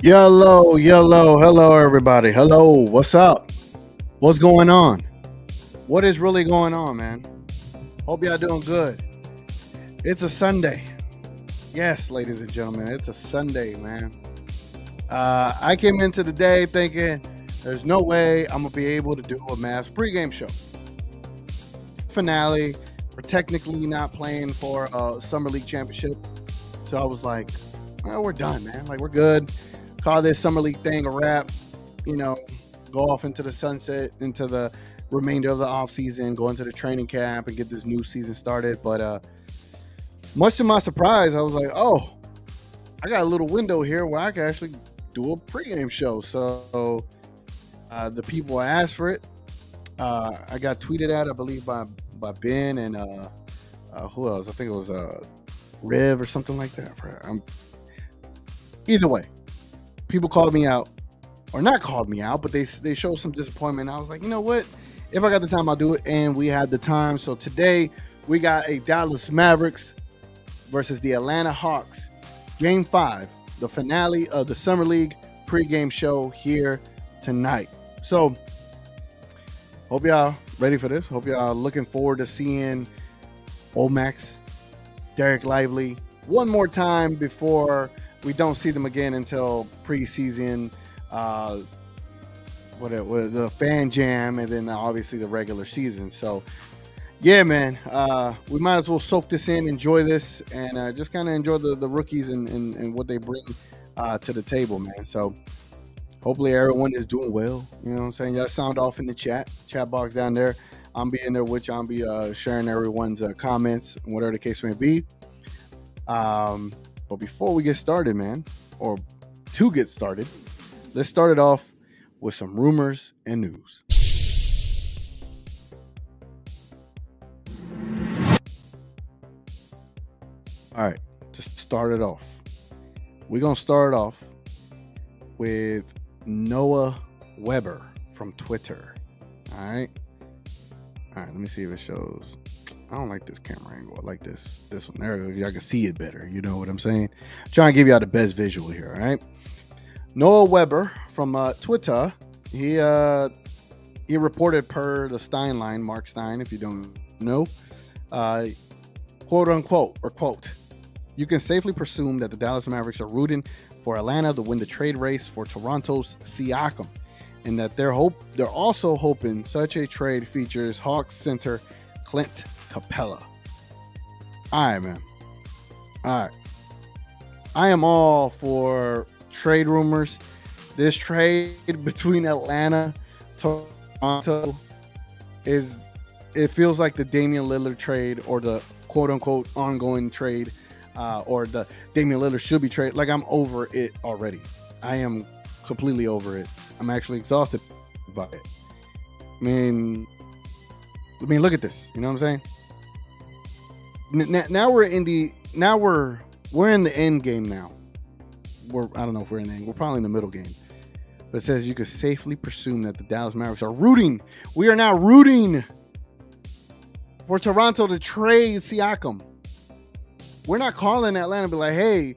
Hello, everybody. Hello, what's up? What's going on? What is really going on, man? Hope y'all doing good. It's a Sunday. Yes, ladies and gentlemen, it's a Sunday, man. I came into the day thinking there's no way I'm gonna be able to do a Mavs pregame show. Finale. We're technically not playing for a summer league championship, so I was like, well, we're done, man. Like we're good. Call this summer league thing a wrap. You know, go off into the sunset, into the remainder of the off season, go into the training camp, and get this new season started. But much to my surprise, I was like, oh, I got a little window here where I can actually do a pregame show. So the people asked for it. I got tweeted at, I believe, by Ben and who else? I think it was Riv or something like that. Either way, people called me out, or not called me out, but they showed some disappointment. I was like, you know what? If I got the time, I'll do it. And we had the time. So today we got a Dallas Mavericks versus the Atlanta Hawks, Game 5, the finale of the Summer League pregame show here tonight. So hope y'all ready for this. Hope y'all looking forward to seeing Omax, Derek Lively one more time before we don't see them again until preseason, the fan jam, and then obviously the regular season. So yeah, man, we might as well soak this in, enjoy this, and just kind of enjoy the rookies and what they bring to the table, man. So hopefully everyone is doing well. You know what I'm saying? Y'all sound off in the chat box down there. I'm be in there with you. I'll be sharing everyone's comments, whatever the case may be. But before we get started, man, or to get started, let's start it off with some rumors and news. All right, to start it off, we're going to start off with Noah Weber from Twitter. All right, let me see if it shows. I don't like this camera angle. I like this one. There, y'all can see it better. You know what I'm saying? I'm trying to give y'all the best visual here. All right. Noah Weber from Twitter. He reported per the Stein line, Mark Stein, if you don't know, quote unquote or quote, you can safely presume that the Dallas Mavericks are rooting for Atlanta to win the trade race for Toronto's Siakam, and that they're also hoping such a trade features Hawks center Clint Capella. All right, man. All right. I am all for trade rumors. This trade between Atlanta, Toronto it feels like the Damian Lillard trade, or the quote unquote ongoing trade, or the Damian Lillard should be trade. Like, I'm over it already. I am completely over it. I'm actually exhausted by it. I mean, look at this. You know what I'm saying? Now we're in the end game now. I don't know if we're in the end. We're probably in the middle game. But it says you could safely presume that the Dallas Mavericks are rooting. We are now rooting for Toronto to trade Siakam. We're not calling Atlanta and be like, hey,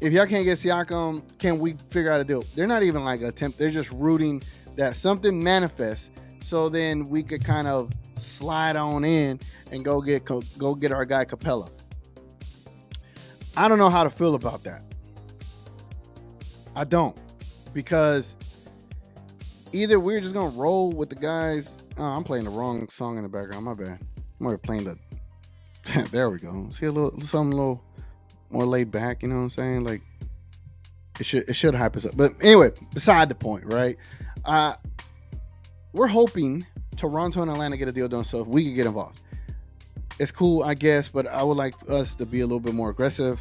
if y'all can't get Siakam, can we figure out a deal? They're not even like attempt. They're just rooting that something manifests, so then we could kind of slide on in and go get our guy Capella. I don't know how to feel about that. I don't, because either we're just gonna roll with the guys. Oh, I'm playing the wrong song in the background. My bad. I'm already playing the. There we go. See something a little more laid back. You know what I'm saying? Like it should hype us up. But anyway, beside the point, right? We're hoping Toronto and Atlanta get a deal done so we can get involved. It's cool, I guess, but I would like us to be a little bit more aggressive.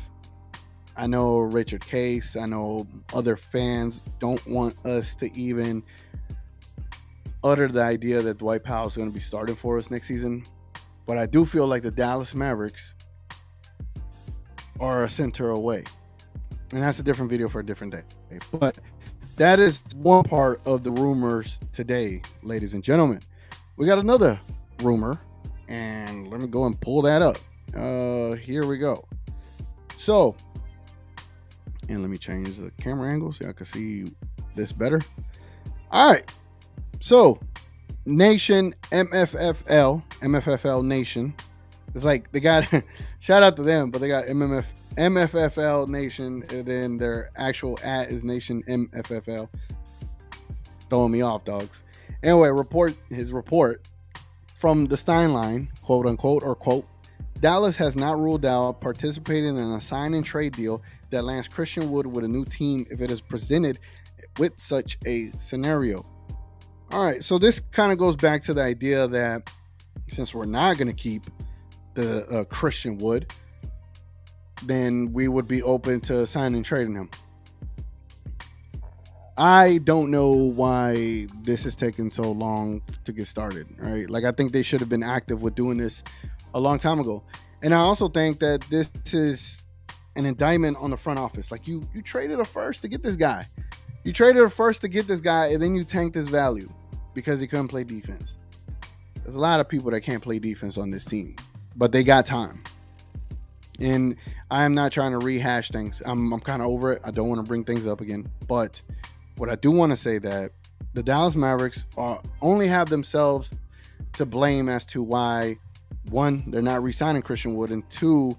I know Richard Case, I know other fans don't want us to even utter the idea that Dwight Powell is going to be starting for us next season. But I do feel like the Dallas Mavericks are a center away. And that's a different video for a different day. But that is one part of the rumors today, ladies and gentlemen. We got another rumor, and let me go and pull that up. Here we go. So, And let me change the camera angle so I can see this better. All right. So, Nation MFFL Nation. It's like they got shout out to them, but they got MFFL Nation, and then their actual @ is Nation MFFL. Throwing me off, dogs. Anyway, his report from the Steinline, quote unquote, or quote, Dallas has not ruled out participating in a sign and trade deal that lands Christian Wood with a new team if it is presented with such a scenario. All right, so this kind of goes back to the idea that since we're not going to keep the Christian Wood, then we would be open to signing and trading him. I don't know why this is taking so long to get started, right? Like, I think they should have been active with doing this a long time ago. And I also think that this is an indictment on the front office. Like, you traded a first to get this guy. You traded a first to get this guy, and then you tanked his value because he couldn't play defense. There's a lot of people that can't play defense on this team, but they got time. And I'm not trying to rehash things. I'm kind of over it. I don't want to bring things up again. But what I do want to say that the Dallas Mavericks only have themselves to blame as to why, one, they're not re-signing Christian Wood, and two,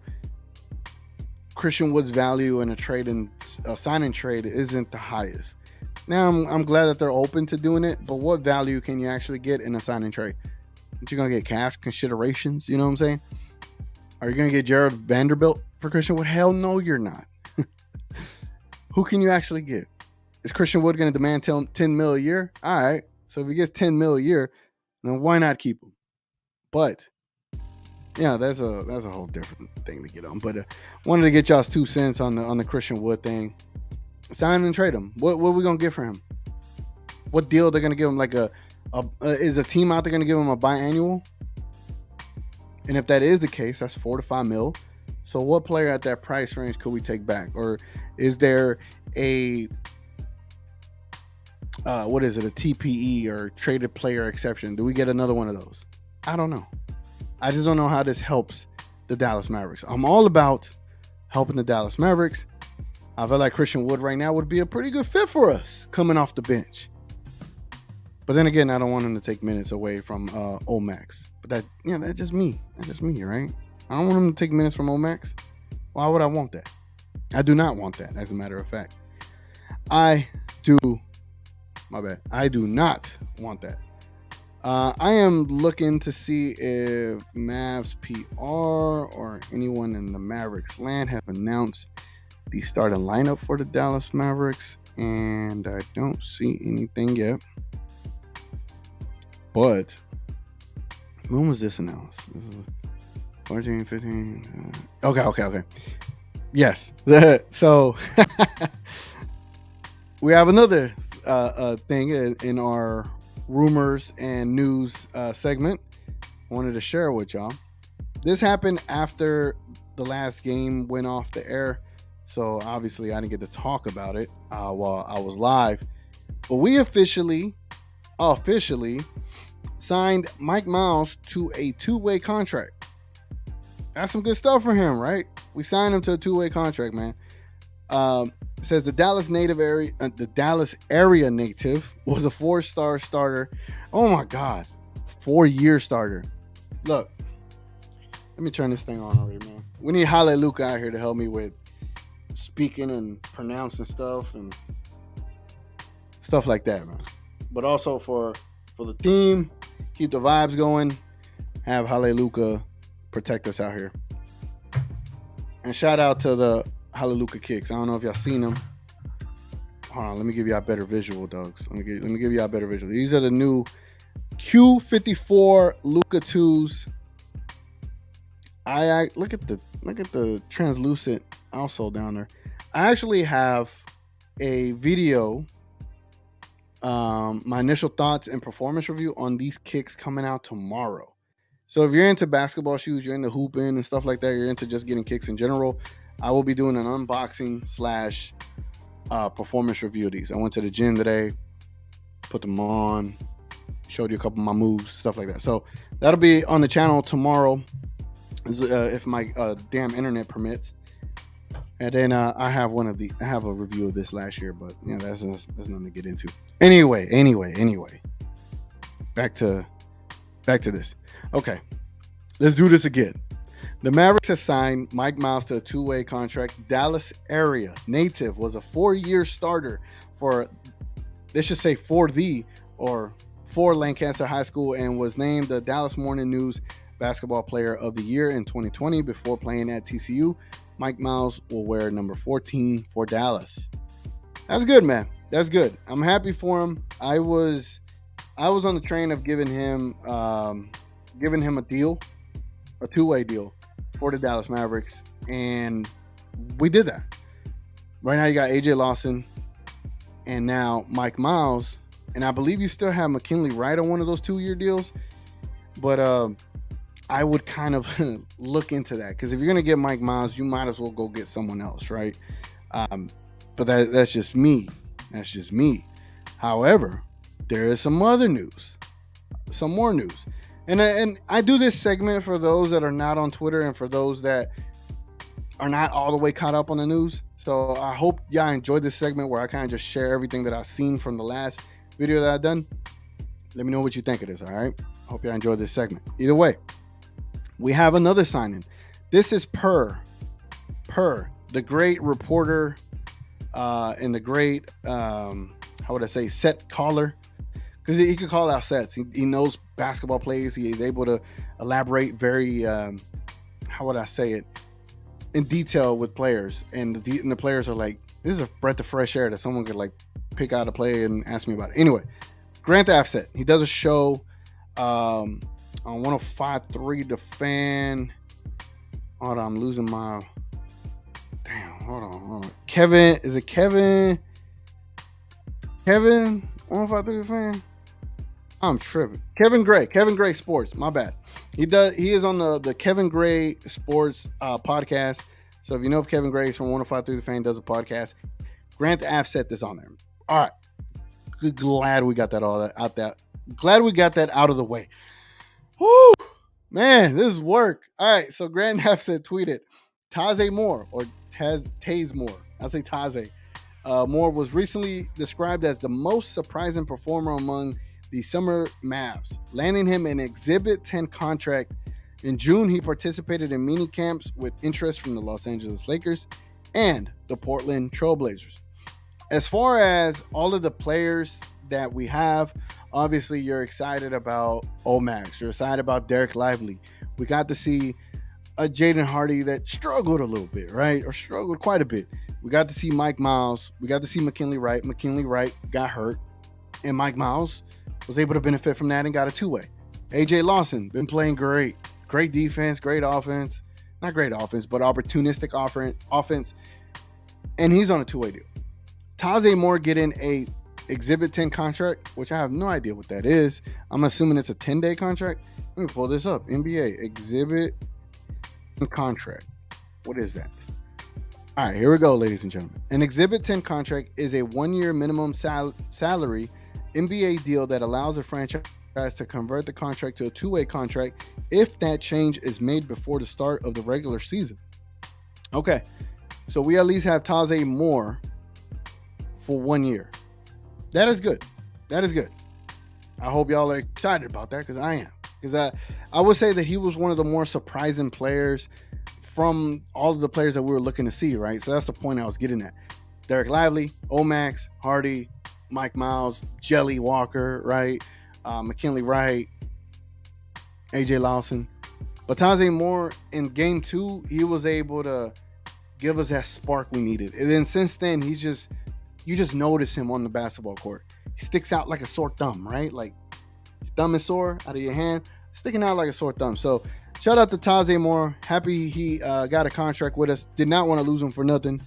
Christian Wood's value in a sign and trade isn't the highest. Now, I'm glad that they're open to doing it, but what value can you actually get in a sign and trade? Aren't you going to get cash considerations? You know what I'm saying? Are you going to get Jared Vanderbilt for Christian Wood? Hell no, you're not. Who can you actually get? Is Christian Wood going to demand $10 million a year? All right. So if he gets $10 million a year, then why not keep him? But yeah, that's a whole different thing to get on. But wanted to get y'all's 2 cents on the Christian Wood thing. Sign and trade him. What are we gonna get for him? What deal they're gonna give him? Like is a team out there gonna give him a biannual? And if that is the case, that's $4 to $5 million. So what player at that price range could we take back? Or is there a what is it? A TPE or traded player exception? Do we get another one of those? I don't know. I just don't know how this helps the Dallas Mavericks. I'm all about helping the Dallas Mavericks. I feel like Christian Wood right now would be a pretty good fit for us coming off the bench. But then again, I don't want him to take minutes away from Omax. But that's just me. That's just me, right? I don't want him to take minutes from Omax. Why would I want that? I do not want that, as a matter of fact. I do not want that. I am looking to see if Mavs PR or anyone in the Mavericks land have announced the starting lineup for the Dallas Mavericks, and I don't see anything yet. But when was this announced? This is 14, 15. Okay. Yes. So we have another thing in our rumors and news segment. I wanted to share with y'all. This happened after the last game went off the air, so obviously I didn't get to talk about it while I was live. But we officially signed Mike Miles to a 2-way contract. That's some good stuff for him, right? We signed him to a 2-way contract, man. It says the Dallas area native was a 4-star starter. Oh my God, 4-year starter. Look, let me turn this thing on already, man. We need Hallelujah out here to help me with speaking and pronouncing stuff and stuff like that, man. But also for the team, keep the vibes going. Have Hallelujah protect us out here. And shout out to the Hallelujah kicks. I don't know if y'all seen them. Hold on, let me give y'all a better visual, dogs. Let me give y'all a better visual. These are the new Q54 Luka 2s. I look at the translucent outsole down there. I actually have a video, my initial thoughts and performance review on these kicks coming out tomorrow. So if you're into basketball shoes, you're into hooping and stuff like that, you're into just getting kicks in general, I will be doing an unboxing / performance review of these. I went to the gym today, put them on, showed you a couple of my moves, stuff like that. So that'll be on the channel tomorrow, if my damn internet permits. And then I have a review of this last year, but that's nothing to get into. Anyway, back to this. Okay, let's do this again. The Mavericks have signed Mike Miles to a two-way contract. Dallas area native, was a 4-year starter for Lancaster High School, and was named the Dallas Morning News Basketball Player of the Year in 2020 before playing at TCU. Mike Miles will wear number 14 for Dallas. That's good, man. That's good. I'm happy for him. I was on the train of giving him a deal, a two-way deal for the Dallas Mavericks, and we did that. Right now you got AJ Lawson and now Mike Miles, and I believe you still have McKinley Wright on one of those 2-year deals, but I would kind of look into that, because if you're going to get Mike Miles, you might as well go get someone else, right? But that's just me. That's just me. However, there is some more news. And I do this segment for those that are not on Twitter and for those that are not all the way caught up on the news. So I hope y'all enjoyed this segment where I kind of just share everything that I've seen from the last video that I've done. Let me know what you think of this, all right? Hope y'all enjoyed this segment. Either way, we have another signing. This is per the great reporter and the great, set caller. Because he could call out sets. He knows basketball plays. He is able to elaborate very, in detail with players. And the players are like, this is a breath of fresh air that someone could like pick out a play and ask me about it. Anyway, Grant Offset. He does a show on 105.3 The Fan. Hold on, I'm losing my... Damn, hold on. Kevin, is it Kevin? 105.3 The Fan? I'm tripping. Kevin Gray Sports. My bad. He is on the Kevin Gray Sports podcast. So if you know if Kevin Gray is from 105.3 The Fan, does a podcast. Grant Offset is on there. All right. Glad we got that Glad we got that out of the way. Woo! Man, this is work. All right. So Grant Offset tweeted, Taze Moore, or Taze Moore. I'll say Taze. Moore was recently described as the most surprising performer among the summer Mavs, landing him an Exhibit 10 contract. In June, he participated in mini camps with interest from the Los Angeles Lakers and the Portland Trailblazers. As far as all of the players that we have, obviously you're excited about Omax. You're excited about Derek Lively. We got to see a Jaden Hardy that struggled a little bit, right? Or struggled quite a bit. We got to see Mike Miles. We got to see McKinley Wright. McKinley Wright got hurt, and Mike Miles was able to benefit from that and got a two-way. AJ Lawson been playing great defense, great offense. Not great offense, but opportunistic offense. And he's on a two-way deal. Taze Moore getting a Exhibit 10 contract, which I have no idea what that is. I'm assuming it's a 10-day contract. Let me pull this up. NBA Exhibit contract. What is that? All right, here we go, ladies and gentlemen. An Exhibit 10 contract is a 1-year minimum salary NBA deal that allows a franchise to convert the contract to a two-way contract if that change is made before the start of the regular season. Okay, so we at least have Taze Moore for 1 year. That is good. I hope y'all are excited about that, because I am. Because I would say that he was one of the more surprising players from all of the players that we were looking to see, right? So that's the point I was getting at. Derek Lively, Omax, Hardy, Mike Miles, Jelly Walker, right? McKinley Wright, AJ Lawson. But Taze Moore, in game 2, he was able to give us that spark we needed. And then since then, you just notice him on the basketball court. He sticks out like a sore thumb, right? Like your thumb is sore out of your hand, sticking out like a sore thumb. So shout out to Taze Moore. Happy he got a contract with us. Did not want to lose him for nothing.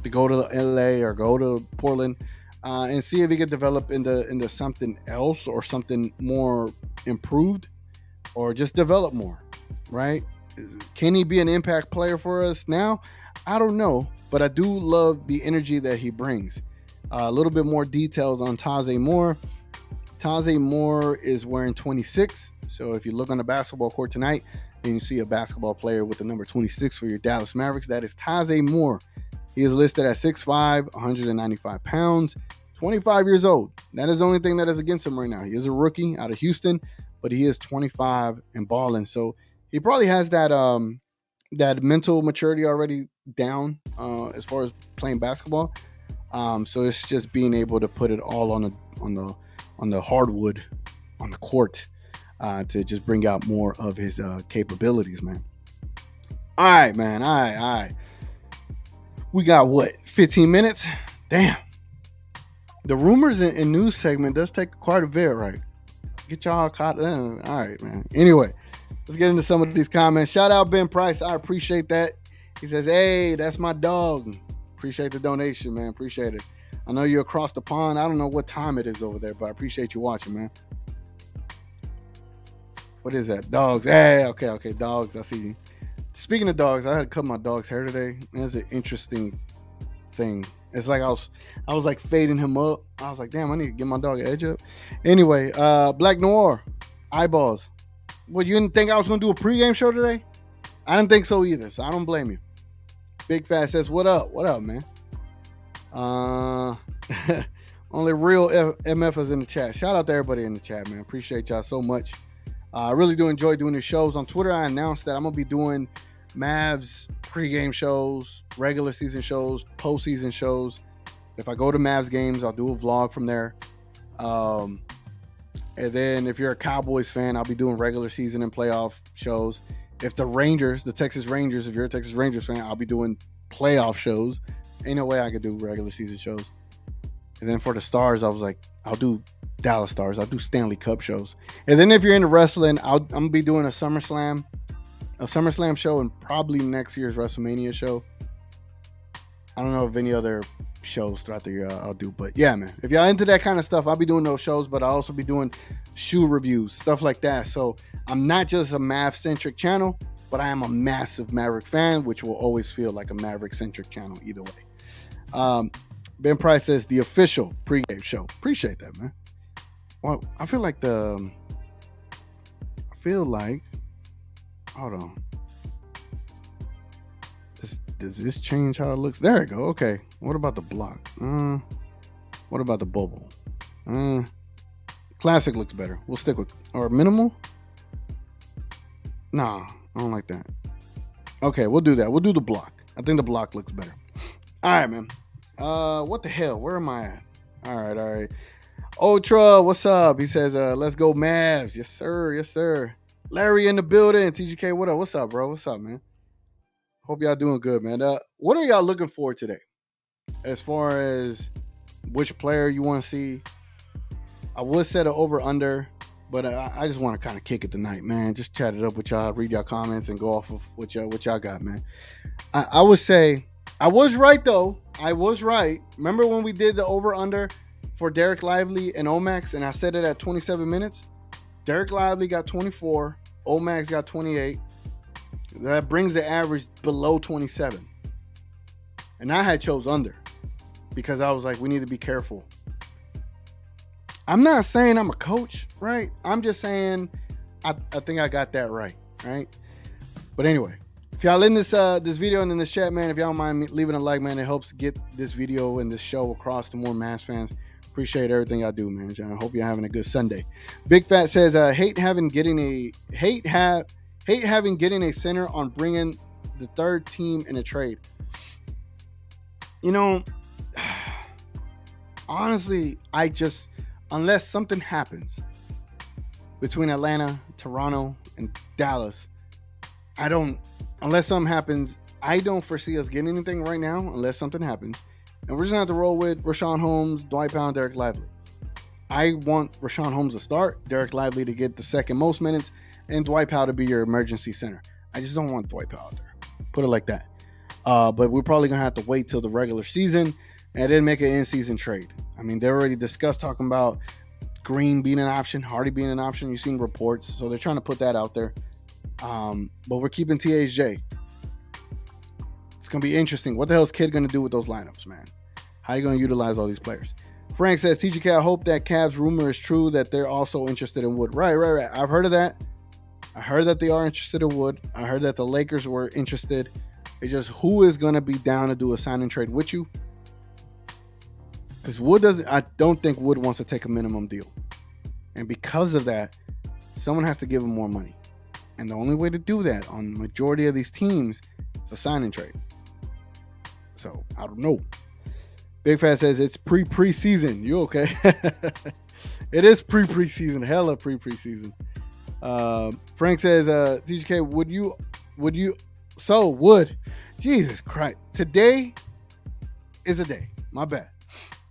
To go to LA or go to Portland and see if he could develop into something else or something more improved, or just develop more, right? Can he be an impact player for us now? I don't know, but I do love the energy that he brings. A little bit more details on Taze Moore. Taze Moore is wearing 26. So if you look on the basketball court tonight, and you see a basketball player with the number 26 for your Dallas Mavericks, that is Taze Moore. He is listed at 6'5", 195 pounds, 25 years old. That is the only thing that is against him right now. He is a rookie out of Houston, but he is 25 and balling. So he probably has that that mental maturity already down as far as playing basketball. So it's just being able to put it all on the hardwood, on the court, to just bring out more of his capabilities, man. All right, man. All right. We got what, 15 minutes? Damn. The rumors and news segment does take quite a bit, right? Get y'all caught in. All right, man. Anyway, let's get into some of these comments. Shout out Ben Price. I appreciate that. He says, hey, that's my dog. Appreciate the donation, man. Appreciate it. I know you're across the pond. I don't know what time it is over there, but I appreciate you watching, man. What is that? Dogs. Hey, okay. Dogs. I see you. Speaking of dogs, I had to cut my dog's hair today. It's an interesting thing. It's like I was like fading him up. I was like, damn, I need to get my dog an edge up. Anyway, Black Noir, eyeballs. Well, you didn't think I was going to do a pregame show today? I didn't think so either, so I don't blame you. Big Fat says, what up? What up, man? Only real MFers in the chat. Shout out to everybody in the chat, man. Appreciate y'all so much. I really do enjoy doing these shows. On Twitter, I announced that I'm going to be doing Mavs pregame shows, regular season shows, postseason shows. If I go to Mavs games, I'll do a vlog from there. And then if you're a Cowboys fan, I'll be doing regular season and playoff shows. If the Rangers, the Texas Rangers, if you're a Texas Rangers fan, I'll be doing playoff shows. Ain't no way I could do regular season shows. And then for the Stars, I was like, I'll do Dallas Stars. I'll do Stanley Cup shows. And then if you're into wrestling, I'm going to be doing a SummerSlam show and probably next year's WrestleMania show. I don't know if any other shows throughout the year I'll do. But yeah, man, if y'all into that kind of stuff, I'll be doing those shows, but I'll also be doing shoe reviews, stuff like that. So I'm not just a Mav-centric channel, but I am a massive Maverick fan, which will always feel like a Maverick-centric channel either way. Ben Price says the official pregame show. Appreciate that, man. Well, I feel like hold on. Does this change how it looks? There we go. Okay. What about the block? What about the bubble? Classic looks better. We'll stick with, or minimal? Nah, I don't like that. Okay, we'll do that. We'll do the block. I think the block looks better. All right, man. What the hell? Where am I at? All right. Ultra, what's up? He says, let's go Mavs. Yes, sir. Larry in the building. TGK, what up? What's up, bro? What's up, man? Hope y'all doing good, man. What are y'all looking for today? As far as which player you want to see? I would set an over-under, but I just want to kind of kick it tonight, man. Just chat it up with y'all, read y'all comments, and go off of what y'all got, man. I would say, I was right, though. I was right. Remember when we did the over-under for Derek Lively and Omax, and I set it at 27 minutes? Derek Lively got 24. Omax got 28. That brings the average below 27. And I had chose under because I was like, we need to be careful. I'm not saying I'm a coach, right? I'm just saying I think I got that right? But anyway, if y'all in this video and in this chat, man, if y'all don't mind leaving a like, man, it helps get this video and this show across to more Mavs fans. Appreciate everything y'all do, man. I hope you're having a good Sunday. Big Fat says, hate having getting a center on bringing the third team in a trade. You know, honestly, unless something happens between Atlanta, Toronto, and Dallas, unless something happens, I don't foresee us getting anything right now unless something happens. And we're just going to have to roll with Rashawn Holmes, Dwight Powell, and Derek Lively. I want Rashawn Holmes to start, Derek Lively to get the second most minutes, and Dwight Powell to be your emergency center. I just don't want Dwight Powell there. Put it like that. But we're probably going to have to wait till the regular season and then make an in-season trade. I mean, they already discussed talking about Green being an option, Hardy being an option. You've seen reports. So they're trying to put that out there. But we're keeping THJ. It's going to be interesting. What the hell is Kid going to do with those lineups, man? How are you going to utilize all these players? Frank says, TGK, I hope that Cavs rumor is true that they're also interested in Wood. Right. I've heard of that. I heard that they are interested in Wood. I heard that the Lakers were interested. It's just who is going to be down to do a sign and trade with you? Because Wood doesn't. I don't think Wood wants to take a minimum deal, and because of that, someone has to give him more money. And the only way to do that on the majority of these teams is a sign and trade. So I don't know. Big Fat says it's preseason. You okay? It is preseason. Hella preseason. Frank says, TGK, would you? So would. Jesus Christ. Today is a day. My bad.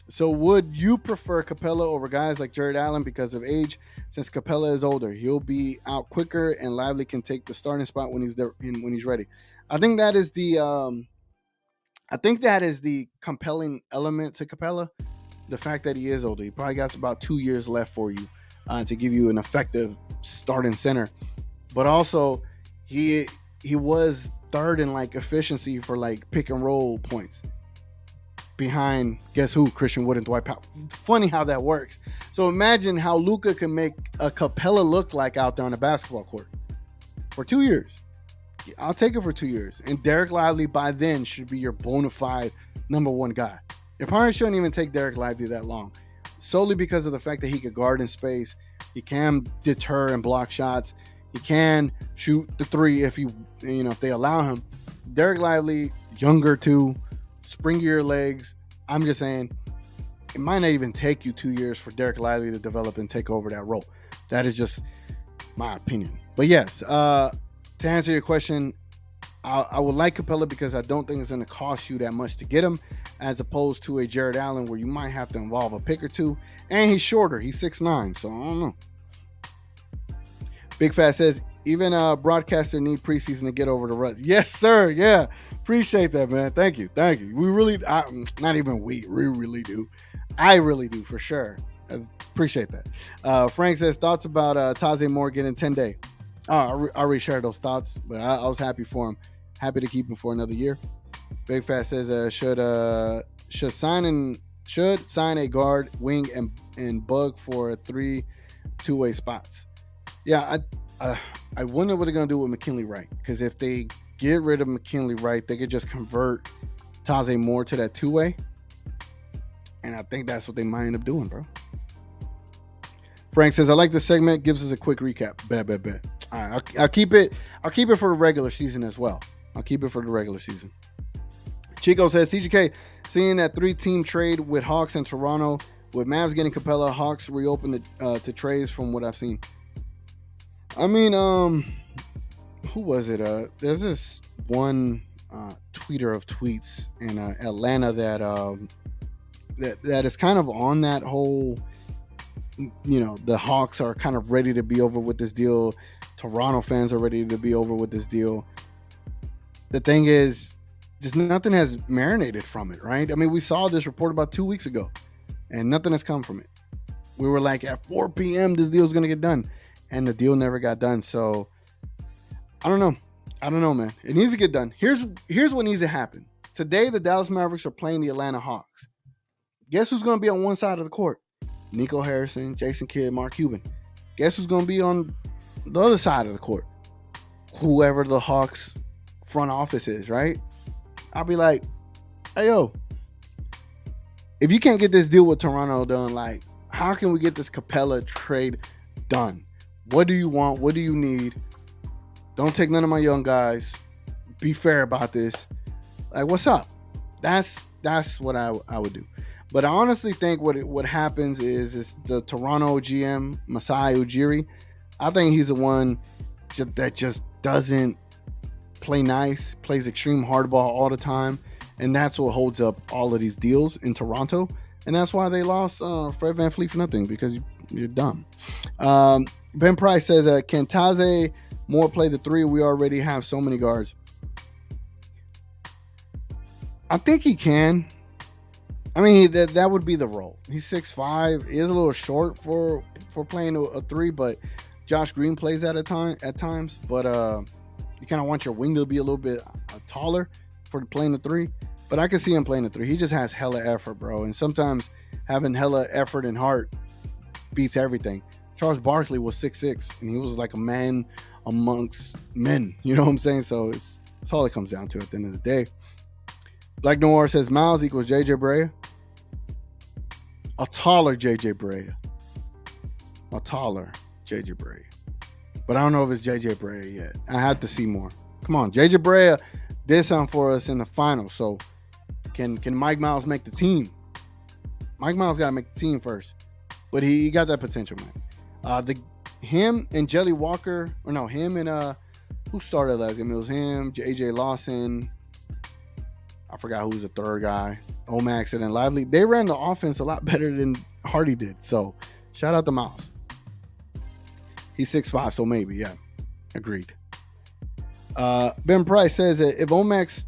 So would you prefer Capella over guys like Jared Allen because of age? Since Capella is older, he'll be out quicker, and Lively can take the starting spot when he's there, when he's ready. I think that is the compelling element to Capella. The fact that he is older, he probably got about 2 years left for you to give you an effective starting center. But also, he was third in like efficiency for like pick and roll points, behind guess who? Christian Wood and Dwight Powell. Funny how that works. So imagine how Luka can make a Capella look like out there on the basketball court for 2 years. I'll take it for 2 years. And Derek Lively by then should be your bona fide number one guy. It probably shouldn't even take Derek Lively that long, solely because of the fact that he could guard in space. He can deter and block shots. He can shoot the three if they allow him. Derek Lively, younger too, springier legs. I'm just saying, it might not even take you 2 years for Derek Lively to develop and take over that role. That is just my opinion. But yes, to answer your question, I would like Capella because I don't think it's going to cost you that much to get him, as opposed to a Jared Allen where you might have to involve a pick or two. And he's shorter. He's 6'9", so I don't know. Big Fat says, even broadcaster need preseason to get over the ruts. Yes, sir. Yeah. Appreciate that, man. Thank you. We really, not even we really do. I really do, for sure. I appreciate that. Frank says, thoughts about Taze Moore getting 10-day. I already shared those thoughts, but I was happy for him. Happy to keep him for another year. Big Fat says, should sign a guard, wing, and bug for 3 two-way spots. Yeah, I wonder what they're going to do with McKinley Wright, because if they get rid of McKinley Wright, they could just convert Taze Moore to that two-way, and I think that's what they might end up doing, bro. Frank says, I like this segment. Gives us a quick recap. Bet. All right, I'll keep it for the regular season as well. Chico says, TGK, seeing that 3-team trade with Hawks and Toronto, with Mavs getting Capella, Hawks reopened to trades from what I've seen. I mean, who was it? There's this one tweeter of tweets in Atlanta that is kind of on that whole, the Hawks are kind of ready to be over with this deal. Toronto fans are ready to be over with this deal. The thing is, just nothing has marinated from it, right? I mean, we saw this report about 2 weeks ago, and nothing has come from it. We were like, at 4 p.m., this deal's going to get done, and the deal never got done. So, I don't know, man. It needs to get done. Here's what needs to happen. Today, the Dallas Mavericks are playing the Atlanta Hawks. Guess who's going to be on one side of the court? Nico Harrison, Jason Kidd, Mark Cuban. Guess who's going to be on the other side of the court? Whoever the Hawks front office is, right? I'll be like, hey, yo, if you can't get this deal with Toronto done, like, how can we get this Capella trade done? What do you want? What do you need? Don't take none of my young guys. Be fair about this. Like, what's up? That's what I would do. But I honestly think what happens is the Toronto GM, Masai Ujiri, I think he's the one that just doesn't play nice, plays extreme hardball all the time, and that's what holds up all of these deals in Toronto, and that's why they lost Fred VanVleet for nothing, because you're dumb. Ben Price says, can Taze Moore play the 3? We already have so many guards. I think he can. I mean, that would be the role. He's 6'5". He is a little short for playing a 3, but Josh Green plays that at times. But you kind of want your wing to be a little bit taller for playing the 3. But I can see him playing the 3. He just has hella effort, bro. And sometimes having hella effort and heart beats everything. Charles Barkley was 6'6", and he was like a man amongst men. You know what I'm saying? So it's all it comes down to at the end of the day. Black Noir says Miles equals JJ Barea. A taller JJ Barea. A taller JJ Barea. But I don't know if it's JJ Barea yet. I have to see more. Come on, JJ Barea did something for us in the finals. So can Mike Miles make the team? Mike Miles got to make the team first. But he got that potential, man. Him and Jelly Walker, or no, him and who started last game? It was him, AJ Lawson. I forgot who was the third guy. Omax and then Lively. They ran the offense a lot better than Hardy did. So shout out to Miles. He's 6'5", so maybe, yeah. Agreed. Ben Price says that if Omax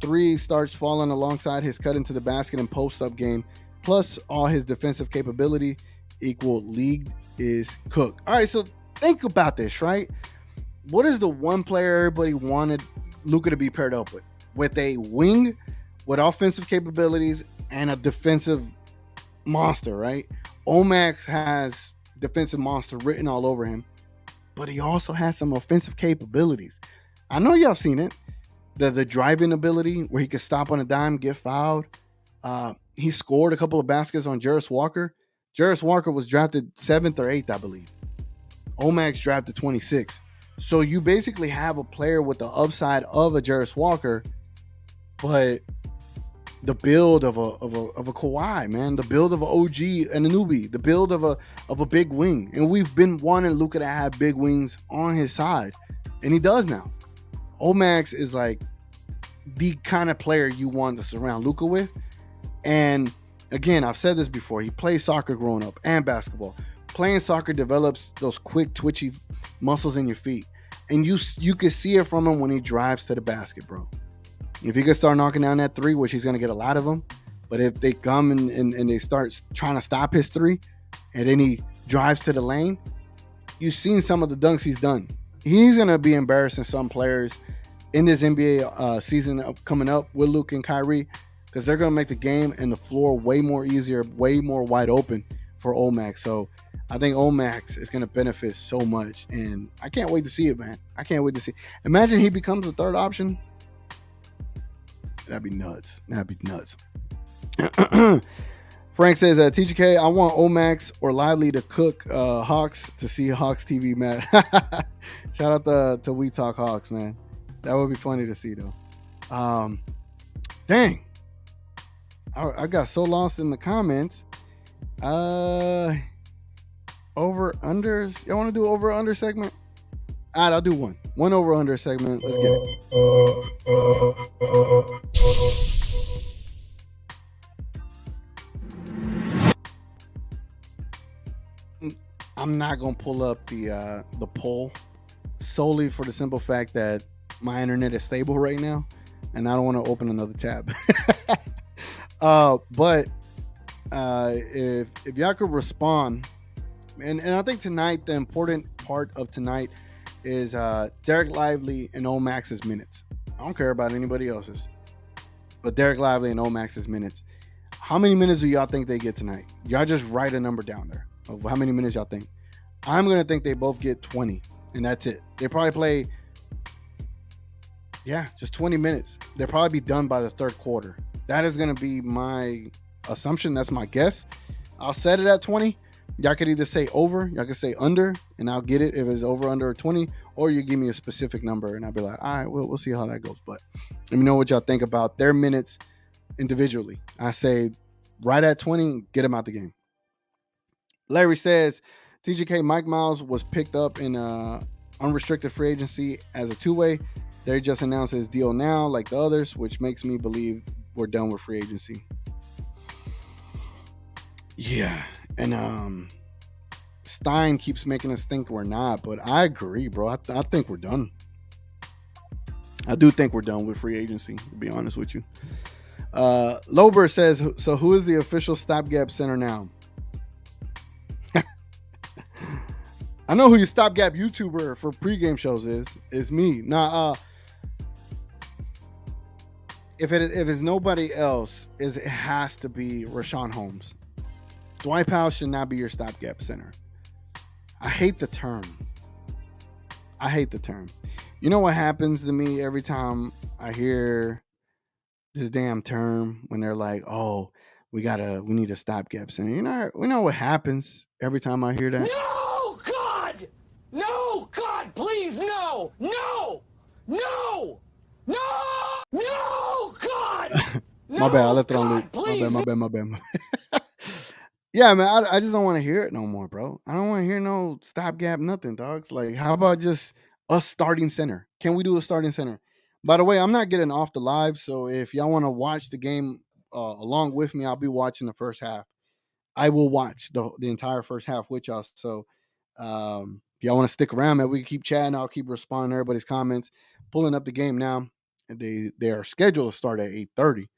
3 starts falling alongside his cut into the basket and post-up game, plus all his defensive capability, equal league is cooked. All right, so think about this, right? What is the one player everybody wanted Luka to be paired up with? With a wing, with offensive capabilities, and a defensive monster, right? Omax has defensive monster written all over him, but he also has some offensive capabilities. I know y'all seen it. The driving ability where he could stop on a dime, get fouled. He scored a couple of baskets on Jarris Walker. Jarris Walker was drafted 7th or 8th, I believe. Omax drafted 26. So you basically have a player with the upside of a Jarris Walker, but the build of a Kawhi, man, the build of an OG and a newbie, the build of a big wing. And we've been wanting Luka to have big wings on his side, and he does now. Omax is like the kind of player you want to surround Luka with. And again, I've said this before. He played soccer growing up and basketball. Playing soccer develops those quick, twitchy muscles in your feet. And you can see it from him when he drives to the basket, bro. If he can start knocking down that three, which he's going to get a lot of them, but if they come and they start trying to stop his three, and then he drives to the lane, you've seen some of the dunks he's done. He's going to be embarrassing some players in this NBA season coming up with Luke and Kyrie, because they're going to make the game and the floor way more easier, way more wide open for Omax. So I think Omax is going to benefit so much, and I can't wait to see it, man. I can't wait to see. Imagine he becomes the third option. That'd be nuts. Frank says, TGK, I want Omax or Lively to cook Hawks to see Hawks TV, man. Shout out to We Talk Hawks, man. That would be funny to see, though. Dang. I got so lost in the comments. Over unders. Y'all want to do over under segment? All right, I'll do one. One over under segment. Let's get it. I'm not gonna pull up the poll solely for the simple fact that my internet is stable right now, and I don't want to open another tab. But if y'all could respond, and I think tonight the important part of tonight is Derek Lively and Omax's minutes. I don't care about anybody else's, but Derek Lively and Omax's minutes. How many minutes do y'all think they get tonight? Y'all just write a number down there of how many minutes y'all think. I'm going to think they both get 20, and that's it. They probably play, just 20 minutes. They'll probably be done by the third quarter. That is going to be my assumption. That's my guess. I'll set it at 20. Y'all could either say over, y'all could say under, and I'll get it if it's over, under, or 20, or you give me a specific number, and I'll be like, all right, we'll see how that goes. But let me know what y'all think about their minutes individually. I say right at 20, get them out the game. Larry says, TGK, Mike Miles was picked up in unrestricted free agency as a two-way. They just announced his deal now, like the others, which makes me believe we're done with free agency. Yeah. And Stein keeps making us think we're not, but I agree, bro. I think we're done. I do think we're done with free agency, to be honest with you. Lober says, so who is the official stopgap center now? I know who your stopgap YouTuber for pregame shows is. It's me. Nah, if it's nobody else, it has to be Rashawn Holmes. Dwight Powell should not be your stopgap center. I hate the term. I hate the term. You know what happens to me every time I hear this damn term when they're like, "Oh, we need a stopgap center." We know what happens every time I hear that. No, God! No, God, please, no! No! No! No! No, God! My bad, I No, left it on loop. God, please! My bad. Yeah, man, I just don't want to hear it no more, bro. I don't want to hear no stopgap, nothing, dogs. Like, how about just a starting center? Can we do a starting center? By the way, I'm not getting off the live, so if y'all want to watch the game along with me, I'll be watching the first half. I will watch the entire first half with y'all. So, if y'all want to stick around, man, we can keep chatting. I'll keep responding to everybody's comments. Pulling up the game now. They are scheduled to start at 8:30.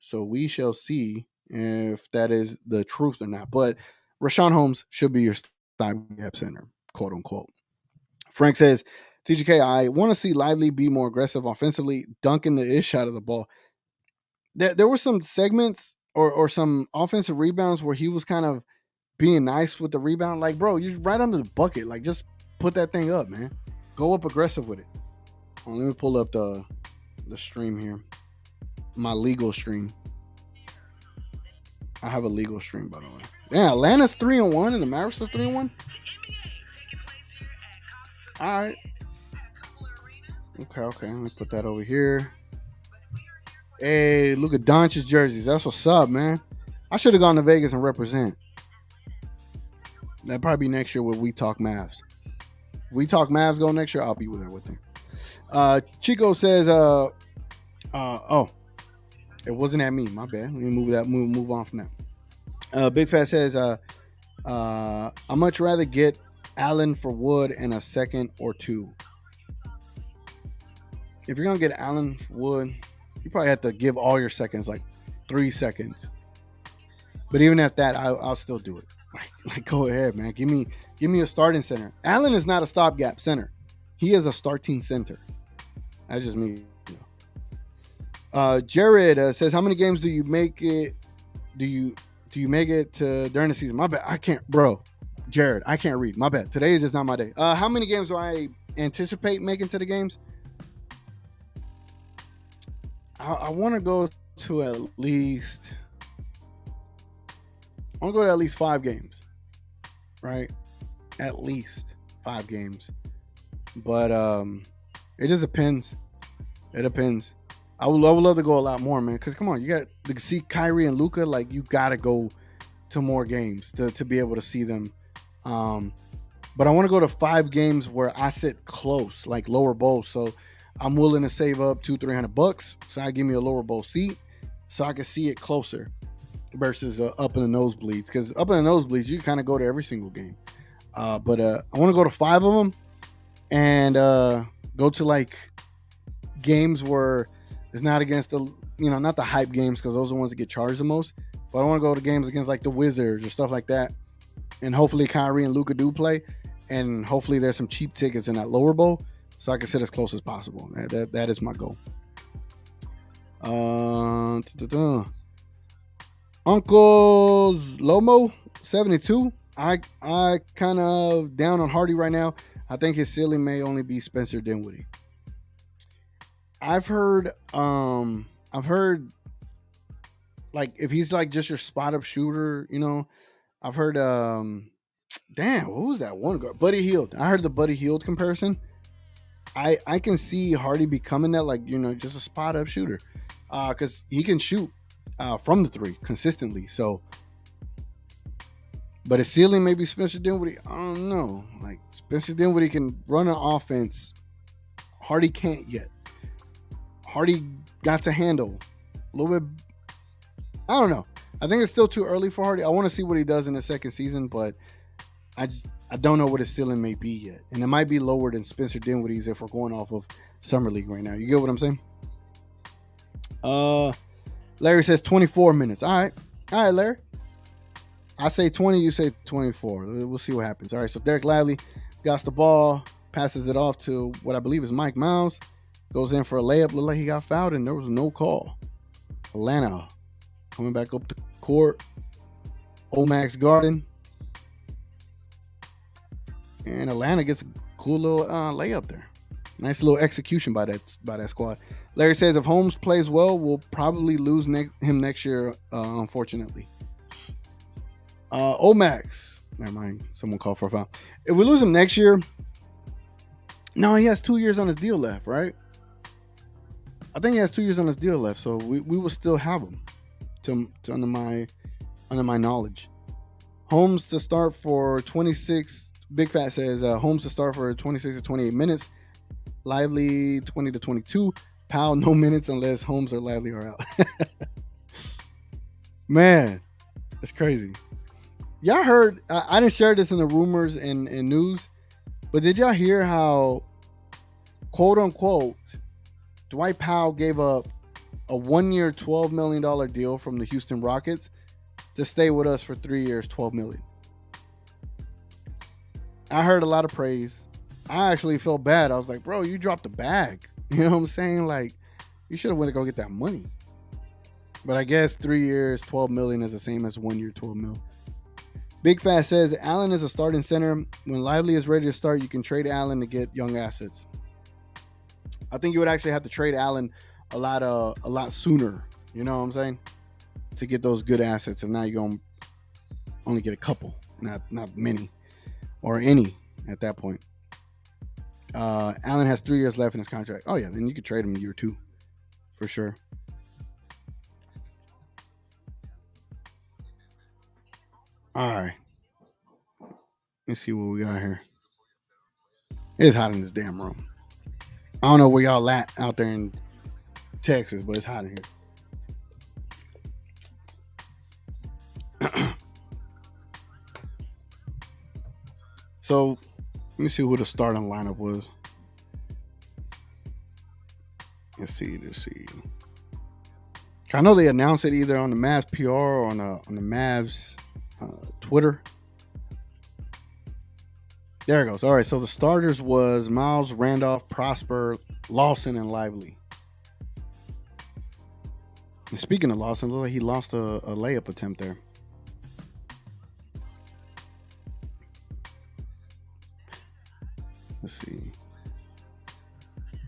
So we shall see if that is the truth or not. But Rashawn Holmes should be your stopgap center, quote unquote. Frank says, TGK, I want to see Lively be more aggressive offensively, dunking the ish out of the ball. There were some segments or some offensive rebounds where he was kind of being nice with the rebound. Like, bro, you're right under the bucket. Like, just put that thing up, man. Go up aggressive with it. Let me pull up the stream here. My legal stream. I have a legal stream, by the way. Yeah, Atlanta's 3-1 and the Mavericks are 3-1. All right. Okay. Let me put that over here. Hey, look at Doncic's jerseys. That's what's up, man. I should have gone to Vegas and represent. That'd probably be next year with We Talk Mavs. If We Talk Mavs go next year, I'll be there with him. Chico says, oh, it wasn't at me. My bad. Let me move on from that. Big Fat says, I'd much rather get Allen for Wood and a second or two. If you're going to get Allen for Wood, you probably have to give all your seconds, like 3 seconds. But even at that, I'll still do it. Like, go ahead, man. Give me a starting center. Allen is not a stopgap center. He is a starting center. That's just me. Jared says, how many games do you make it? Do you make it to during the season? My bad. I can't, bro. Jared, I can't read. My bad. Today is just not my day. How many games do I anticipate making to the games? I want to go to at least. I want to go to at least 5 games, right? At least 5 games, but it just depends. It depends. I would love to go a lot more, man. Because come on, you got to see Kyrie and Luka. Like, you got to go to more games to be able to see them. But I want to go to 5 games where I sit close, like lower bowl. So I'm willing to save up $200-300. So I give me a lower bowl seat, so I can see it closer versus up in the nosebleeds. Because up in the nosebleeds, you kind of go to every single game. But I want to go to 5 of them and go to like games where it's not against the, not the hype games, because those are the ones that get charged the most. But I want to go to games against like the Wizards or stuff like that. And hopefully Kyrie and Luka do play. And hopefully there's some cheap tickets in that lower bowl, so I can sit as close as possible. That is my goal. Uncle's Lomo 72. I kind of down on Hardy right now. I think his ceiling may only be Spencer Dinwiddie. I've heard like if he's like just your spot up shooter, I've heard damn, what was that one guard? Buddy Hield. I heard the Buddy Hield comparison. I can see Hardy becoming that, like, just a spot up shooter. Because he can shoot from the 3 consistently. So, but his ceiling may be Spencer Dinwiddie. I don't know. Like, Spencer Dinwiddie can run an offense. Hardy can't yet. Hardy got to handle a little bit. I don't know. I think it's still too early for Hardy. I want to see what he does in the second season, but I don't know what his ceiling may be yet. And it might be lower than Spencer Dinwiddie's if we're going off of Summer League right now. You get what I'm saying? Larry says 24 minutes. All right, Larry. I say 20, you say 24. We'll see what happens. All right, so Derek Lively got the ball, passes it off to what I believe is Mike Miles. Goes in for a layup. Looked like he got fouled, and there was no call. Atlanta coming back up the court. Omax Garden. And Atlanta gets a cool little layup there. Nice little execution by that squad. Larry says if Holmes plays well, we'll probably lose him next year. Unfortunately. Omax. Never mind. Someone called for a foul. If we lose him next year, no, he has 2 years on his deal left, right? I think he has 2 years on his deal left, so we will still have him. To under my knowledge, Holmes to start for 26. Big Fat says Holmes to start for 26 to 28 minutes. Lively 20 to 22. Powell no minutes unless Holmes or Lively are out. Man, that's crazy. Y'all heard? I didn't share this in the rumors and news, but did y'all hear how, quote unquote, Dwight Powell gave up a 1 year, $12 million deal from the Houston Rockets to stay with us for 3 years, $12 million. I heard a lot of praise. I actually felt bad. I was like, bro, you dropped the bag. You know what I'm saying? Like, you should have went to go get that money. But I guess 3 years, $12 million is the same as 1 year, $12 million. Big Fat says Allen is a starting center. When Lively is ready to start, you can trade Allen to get young assets. I think you would actually have to trade Allen a lot sooner. You know what I'm saying? To get those good assets. If not, you're going to only get a couple, not many or any at that point. Allen has 3 years left in his contract. Oh, yeah. Then you could trade him in year 2 for sure. All right. Let's see what we got here. It's hot in this damn room. I don't know where y'all at out there in Texas, but it's hot in here. So, let me see who the starting lineup was. Let's see. I know they announced it either on the Mavs PR or on the Mavs Twitter. There it goes. All right, so the starters was Miles, Randolph, Prosper, Lawson, and Lively. And speaking of Lawson, look like he lost a layup attempt there. Let's see.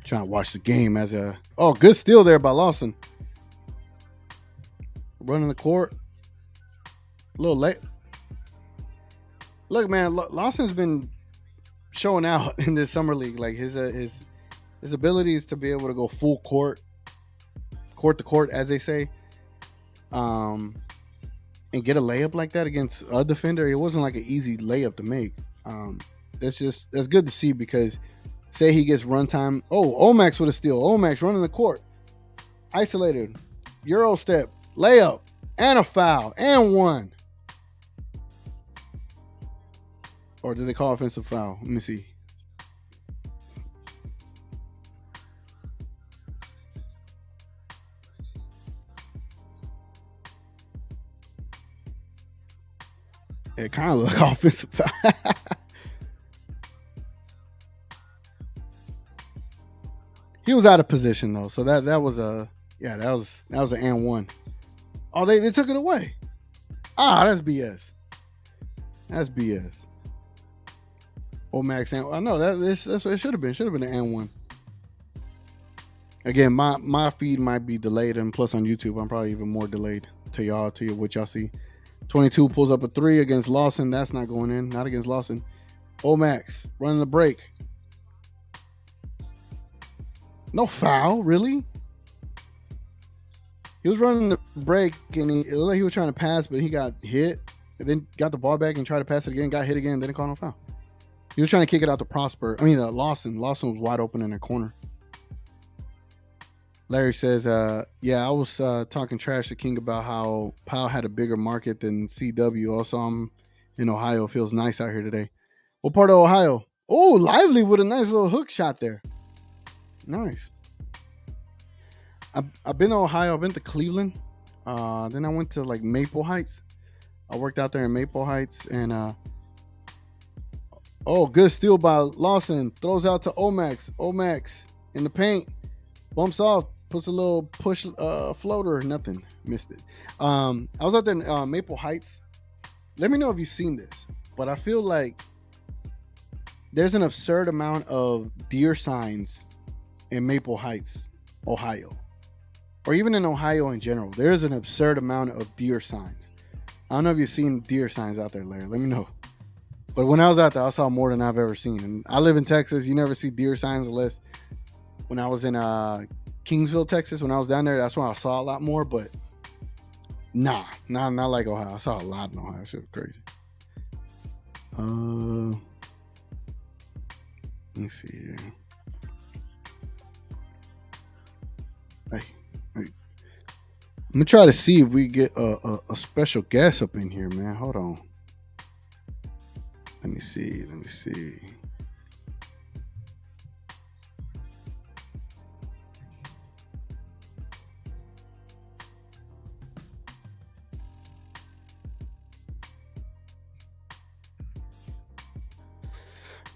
Trying to watch the game as a... Oh, good steal there by Lawson. Running the court. A little late. Look, man, Lawson's been showing out in this summer league. Like his abilities to be able to go full court to court, as they say, and get a layup like that against a defender. It wasn't like an easy layup to make. That's good to see because say he gets run time. Oh, Omax with a steal. Omax running the court, isolated, Euro step, layup, and a foul, and one. Or did they call offensive foul? Let me see. It kind of looked like offensive foul. He was out of position though, so that was an and one. Oh, they took it away. That's BS. That's BS. Max, I know that's it should have been an and one. Again, my feed might be delayed, and plus on YouTube, I'm probably even more delayed to what y'all see. 22 pulls up a 3 against Lawson. That's not going in. Not against Lawson. Max running the break. No foul, really? He was running the break, and it looked like he was trying to pass, but he got hit, and then got the ball back and tried to pass it again, got hit again, then it called no foul. He was trying to kick it out to Prosper. Lawson. Lawson was wide open in the corner. Larry says, yeah, I was talking trash to King about how Powell had a bigger market than CW. Also, I'm in Ohio. Feels nice out here today. What part of Ohio? Oh, Lively with a nice little hook shot there. Nice. I've been to Ohio. I've been to Cleveland. Then I went to like Maple Heights. I worked out there in Maple Heights. And good steal by Lawson. Throws out to Omax. Omax in the paint. Bumps off. Puts a little push floater. Nothing. Missed it. I was out there in Maple Heights. Let me know if you've seen this. But I feel like there's an absurd amount of deer signs in Maple Heights, Ohio, or even in Ohio in general. There's an absurd amount of deer signs. I don't know if you've seen deer signs out there, Larry. Let me know. But when I was out there, I saw more than I've ever seen. And I live in Texas. You never see deer signs unless when I was in Kingsville, Texas. When I was down there, that's when I saw a lot more. But not like Ohio. I saw a lot in Ohio. Shit was crazy. Let me see here. Hey. I'm gonna try to see if we get a special guest up in here, man. Hold on. Let me see.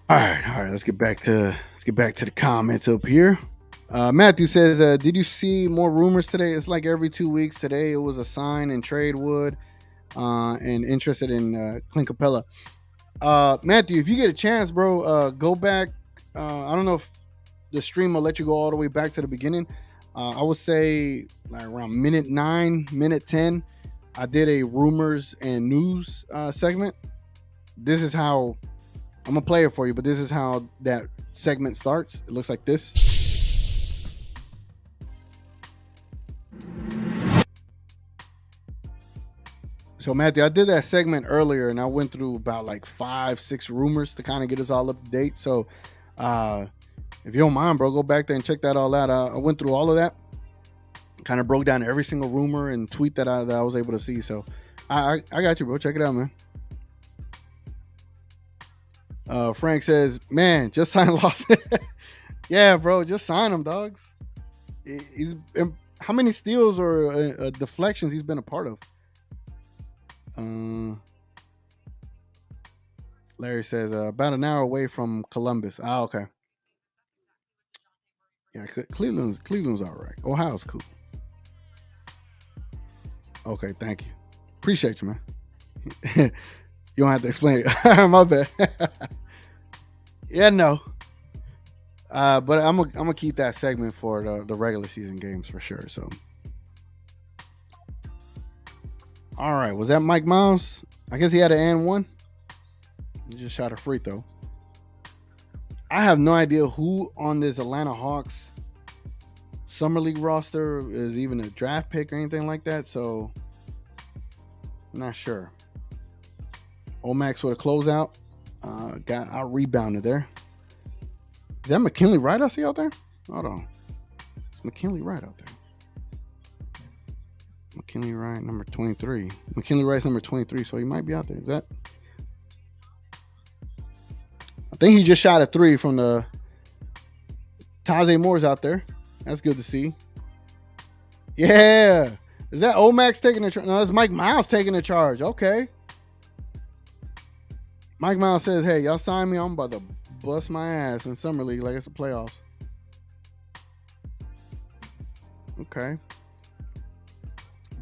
All right. Let's get back to the comments up here. Matthew says, "Did you see more rumors today? It's like every 2 weeks. Today it was a sign in Tradewood, and interested in Clint Capella." Matthew, if you get a chance, bro, go back. I don't know if the stream will let you go all the way back to the beginning. I would say like around minute 9, minute 10, I did a rumors and news segment. This is how I'm gonna play it for you, but this is how that segment starts. It looks like this. So Matthew, I did that segment earlier, and I went through about like 5-6 rumors to kind of get us all up to date. So, if you don't mind, bro, go back there and check that all out. I went through all of that, kind of broke down every single rumor and tweet that I was able to see. So, I got you, bro. Check it out, man. Frank says, "Man, just sign Lawson." Yeah, bro, just sign him, dogs. He's how many steals or deflections he's been a part of. Larry says about an hour away from Columbus. Okay. Yeah, Cleveland's all right. Ohio's cool. Okay, thank you. Appreciate you, man. You don't have to explain it. My bad. Yeah, no. But I'm gonna keep that segment for the regular season games for sure. So. All right, was that Mike Miles? I guess he had an and one. He just shot a free throw. I have no idea who on this Atlanta Hawks Summer League roster is even a draft pick or anything like that, so I'm not sure. Omax with a closeout. Got out rebounded there. Is that McKinley Wright I see out there? Hold on. It's McKinley Wright out there. McKinley Wright, number 23. McKinley Wright's number 23, so he might be out there. Is that? I think he just shot a 3 from the Tajay Moore's out there. That's good to see. Yeah. Is that Omax taking the charge? No, that's Mike Miles taking the charge. Okay. Mike Miles says, "Hey, y'all sign me. I'm about to bust my ass in Summer League like it's the playoffs." Okay.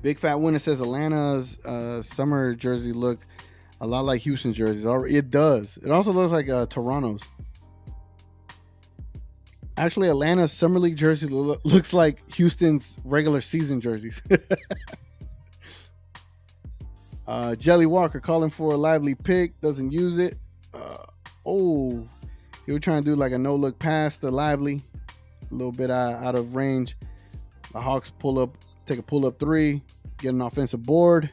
Big Fat Winner says Atlanta's summer jersey look a lot like Houston's jerseys. It does. It also looks like Toronto's. Actually, Atlanta's summer league jersey looks like Houston's regular season jerseys. Jelly Walker calling for a lively pick. Doesn't use it. He was trying to do like a no-look pass to Lively. A little bit out of range. The Hawks take a pull-up 3. Get an offensive board.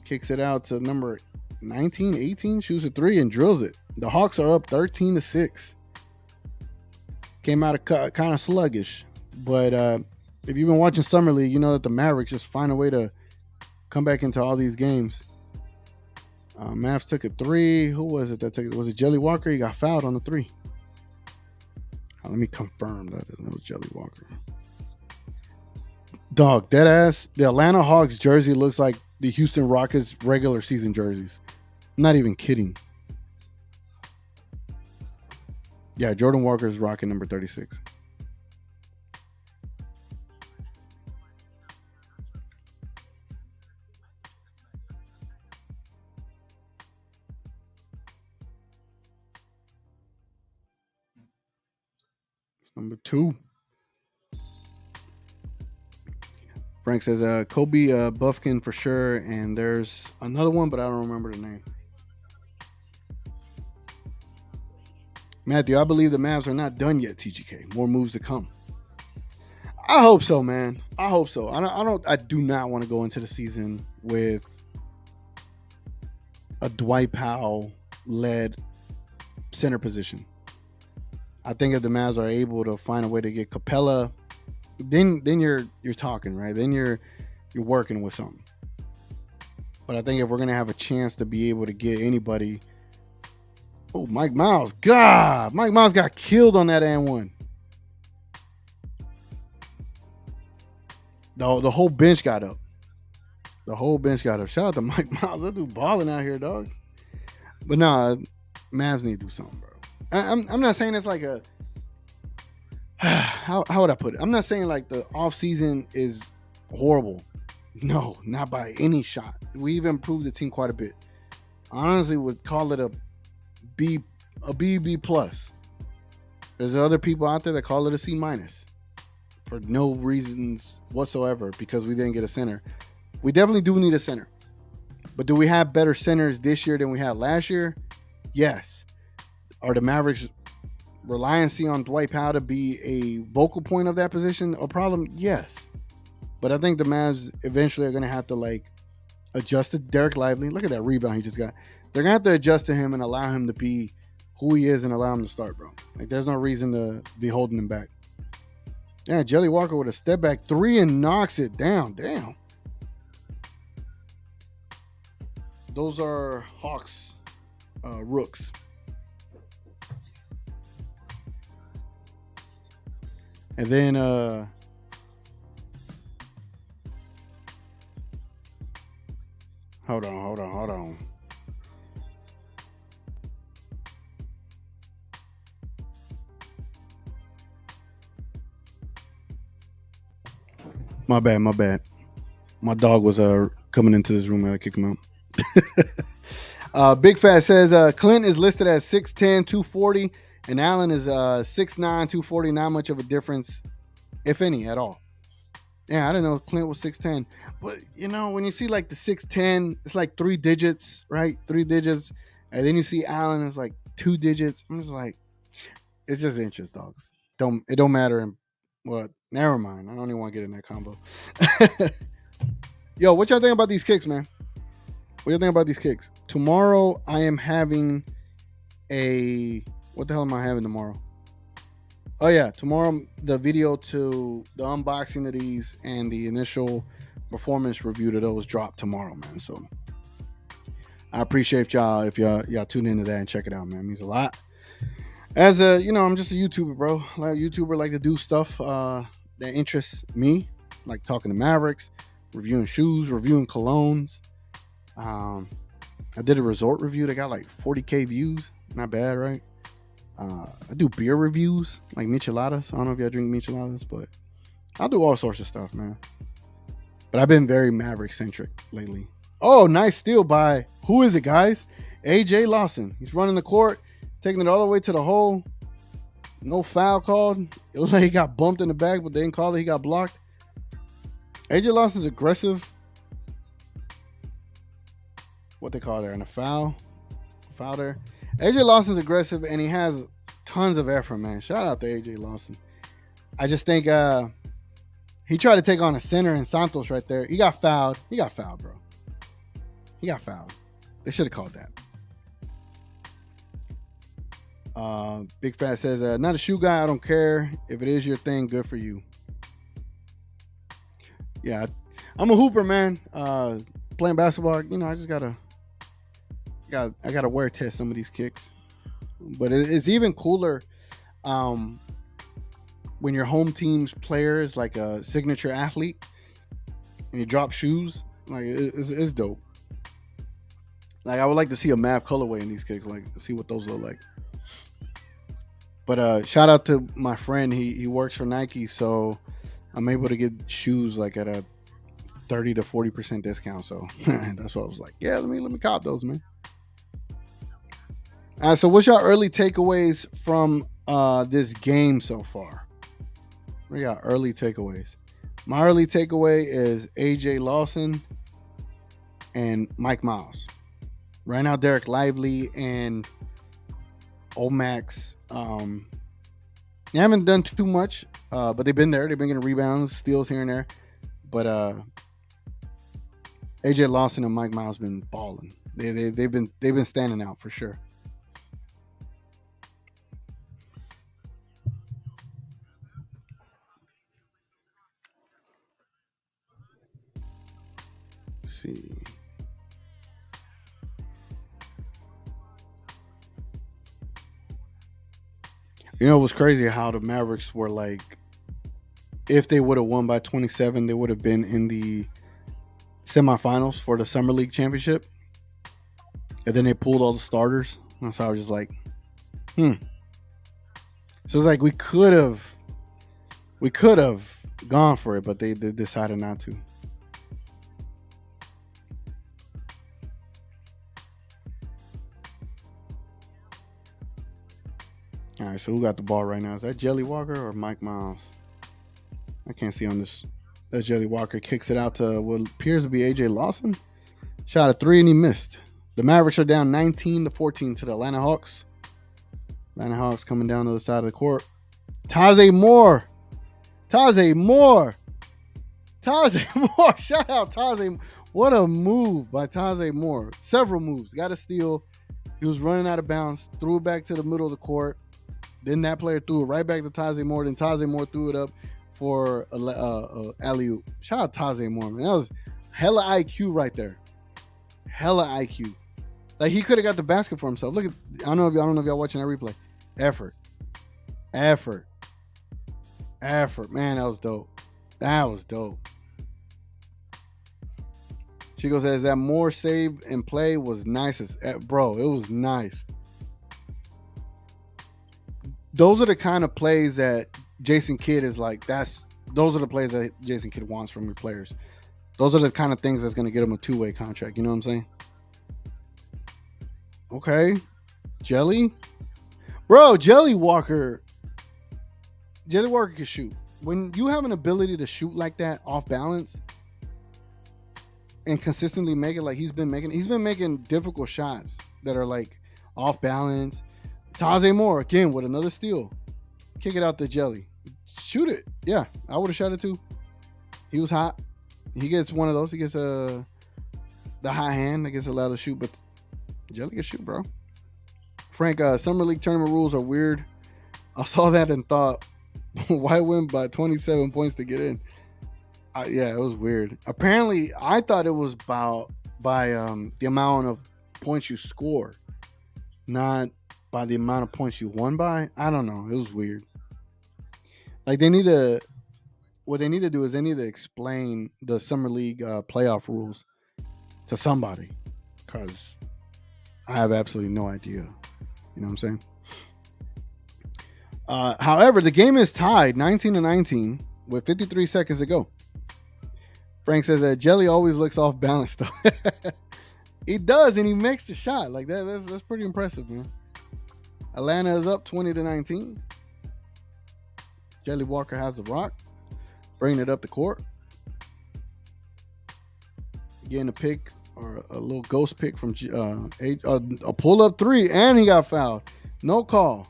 Kicks it out to number 19, 18. Shoots a 3 and drills it. The Hawks are up 13-6. Came out of kind of sluggish. But if you've been watching Summer League, you know that the Mavericks just find a way to come back into all these games. Mavs took a 3. Who was it that took it? Was it Jelly Walker? He got fouled on the 3. Let me confirm that it was Jelly Walker. Dog, dead ass. The Atlanta Hawks jersey looks like the Houston Rockets regular season jerseys. I'm not even kidding. Yeah, Jordan Walker is rocking number 36. Number 2. Frank says Kobe Buffkin for sure, and there's another one, but I don't remember the name. Matthew, I believe the Mavs are not done yet. TGK, more moves to come. I hope so, man. I hope so. I do not want to go into the season with a Dwight Powell led center position. I think if the Mavs are able to find a way to get Capella, then you're talking, right? Then you're working with something. But I think if we're gonna have a chance to be able to get anybody, Mike Miles, God, Mike Miles got killed on that and one. The whole bench got up. The whole bench got up. Shout out to Mike Miles. That dude balling out here, dogs. But nah, Mavs need to do something, bro. I'm not saying it's like a how would I put it? I'm not saying like the offseason is horrible. No, not by any shot. We've improved the team quite a bit. I honestly would call it a B plus. There's other people out there that call it a C minus for no reasons whatsoever because we didn't get a center. We definitely do need a center. But do we have better centers this year than we had last year? Yes. Are the Mavericks reliancy on Dwight Powell to be a vocal point of that position a problem? Yes. But I think the Mavs eventually are going to have to like adjust to Derek Lively. Look at that rebound he just got. They're going to have to adjust to him and allow him to be who he is and allow him to start, bro. Like there's no reason to be holding him back. Yeah, Jelly Walker with a step back 3 and knocks it down. Damn. Those are Hawks rooks. And then hold on. My bad. My dog was coming into this room and I kicked him out. Big Fat says Clint is listed as 6'10", 240, and Allen is 6'9", 240. Not much of a difference, if any, at all. Yeah, I didn't know Clint was 6'10". But, you know, when you see like the 6'10", it's like 3 digits, right? 3 digits. And then you see Allen is like 2 digits. I'm just like, it's just inches, dogs. It don't matter. Well, never mind. I don't even want to get in that combo. Yo, what y'all think about these kicks, man? What y'all think about these kicks? Tomorrow, I am having what the hell am I having tomorrow? Oh, yeah. Tomorrow, the video to the unboxing of these and the initial performance review to those drop tomorrow, man. So, I appreciate y'all if y'all tune into that and check it out, man. It means a lot. As I'm just a YouTuber, bro. Like a YouTuber, like to do stuff that interests me, like talking to Mavericks, reviewing shoes, reviewing colognes. I did a resort review that got like 40K views. Not bad, right? I do beer reviews, like micheladas. I don't know if y'all drink micheladas, but I'll do all sorts of stuff, man. But I've been very Maverick-centric lately. Oh, nice steal by, who is it, guys? AJ Lawson. He's running the court, taking it all the way to the hole. No foul called. It was like he got bumped in the back, but they didn't call it. He got blocked. AJ Lawson's aggressive. What they call there? And a foul. Foul there. AJ Lawson's aggressive, and he has tons of effort, man. Shout out to AJ Lawson. I just think he tried to take on a center in Santos right there. He got fouled. He got fouled, bro. He got fouled. They should have called that. Big Fat says, not a shoe guy. I don't care. If it is your thing, good for you. Yeah, I'm a hooper, man. Playing basketball, I just gotta wear test some of these kicks. But it's even cooler when your home team's player is like a signature athlete and you drop shoes. Like it's dope. Like I would like to see a Mav colorway in these kicks, like see what those look like. But shout out to my friend. He works for Nike, so I'm able to get shoes like at a 30 to 40% discount. So that's what I was like. Yeah, let me cop those, man. All right, so what's your early takeaways from this game so far? We got early takeaways. My early takeaway is AJ Lawson and Mike Miles. Right now, Derek Lively and Omax. They haven't done too much, but they've been there. They've been getting rebounds, steals here and there. But AJ Lawson and Mike Miles been balling. They've been standing out for sure. Let's see. You know, it was crazy how the Mavericks were like, if they would have won by 27, they would have been in the semifinals for the Summer League Championship. And then they pulled all the starters. And so I was just like, So it's like we could have gone for it, but they decided not to. All right, so who got the ball right now? Is that Jelly Walker or Mike Miles? I can't see on this. That's Jelly Walker. Kicks it out to what appears to be AJ Lawson. Shot a three and he missed. The Mavericks are down 19-14 to the Atlanta Hawks. Atlanta Hawks coming down to the side of the court. Taze Moore. Shout out Taze. What a move by Taze Moore. Several moves. Got a steal. He was running out of bounds. Threw it back to the middle of the court. Then that player threw it right back to Taze Moore. Then Taze Moore threw it up for alley-oop. Shout out Taze Moore, man. That was hella IQ right there. Hella IQ. Like, he could have got the basket for himself. Look at, I don't know if y'all watching that replay. Effort. Man, that was dope. Chico says that Moore save and play was nice bro, it was nice. Those are the kind of plays that Jason Kidd is like, those are the plays that Jason Kidd wants from your players. Those are the kind of things that's going to get him a two-way contract. You know what I'm saying? Okay. Jelly? Bro, Jelly Walker can shoot. When you have an ability to shoot like that off balance and consistently make it like he's been making difficult shots that are like off balance. Taze Moore, again, with another steal. Kick it out to Jelly. Shoot it. Yeah, I would have shot it too. He was hot. He gets one of those. He gets the high hand that gets allowed to shoot, but Jelly can shoot, bro. Frank, Summer League tournament rules are weird. I saw that and thought, why win by 27 points to get in? Yeah, it was weird. Apparently, I thought it was by the amount of points you score, not by the amount of points you won by. I don't know. It was weird. Like, what they need to do is they need to explain the Summer League playoff rules to somebody, because I have absolutely no idea. You know what I'm saying? However, the game is tied 19-19 with 53 seconds to go. Frank says that Jelly always looks off balance though. He does, and he makes the shot. Like that's pretty impressive, man. Atlanta is up 20-19. Jelly Walker has the rock, bringing it up the court. Getting a pick or a little ghost pick from a pull up three, and he got fouled. No call.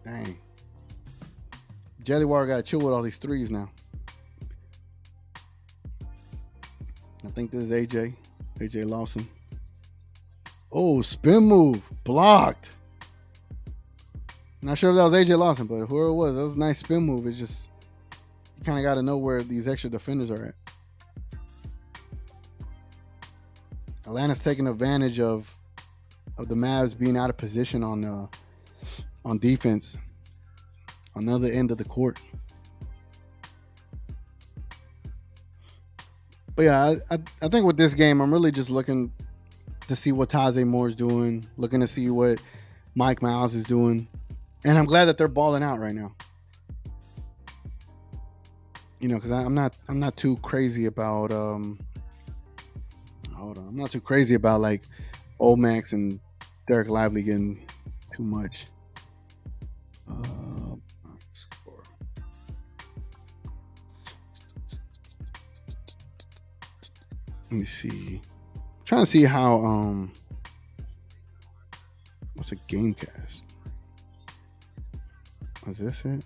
Dang. Jelly Walker got to chill with all these threes now. I think this is AJ Lawson. Oh, spin move. Blocked. Not sure if that was AJ Lawson, but whoever it was, that was a nice spin move. It's just, you kind of got to know where these extra defenders are at. Atlanta's taking advantage of the Mavs being out of position on defense on the other end of the court. But yeah, I think with this game, I'm really just looking to see what Taze Moore is doing, looking to see what Mike Miles is doing, and I'm glad that they're balling out right now. You know, because I'm not too crazy about I'm not too crazy about like Omax and Derek Lively getting too much. Let me see. I'm trying to see how what's a game cast? Is this it?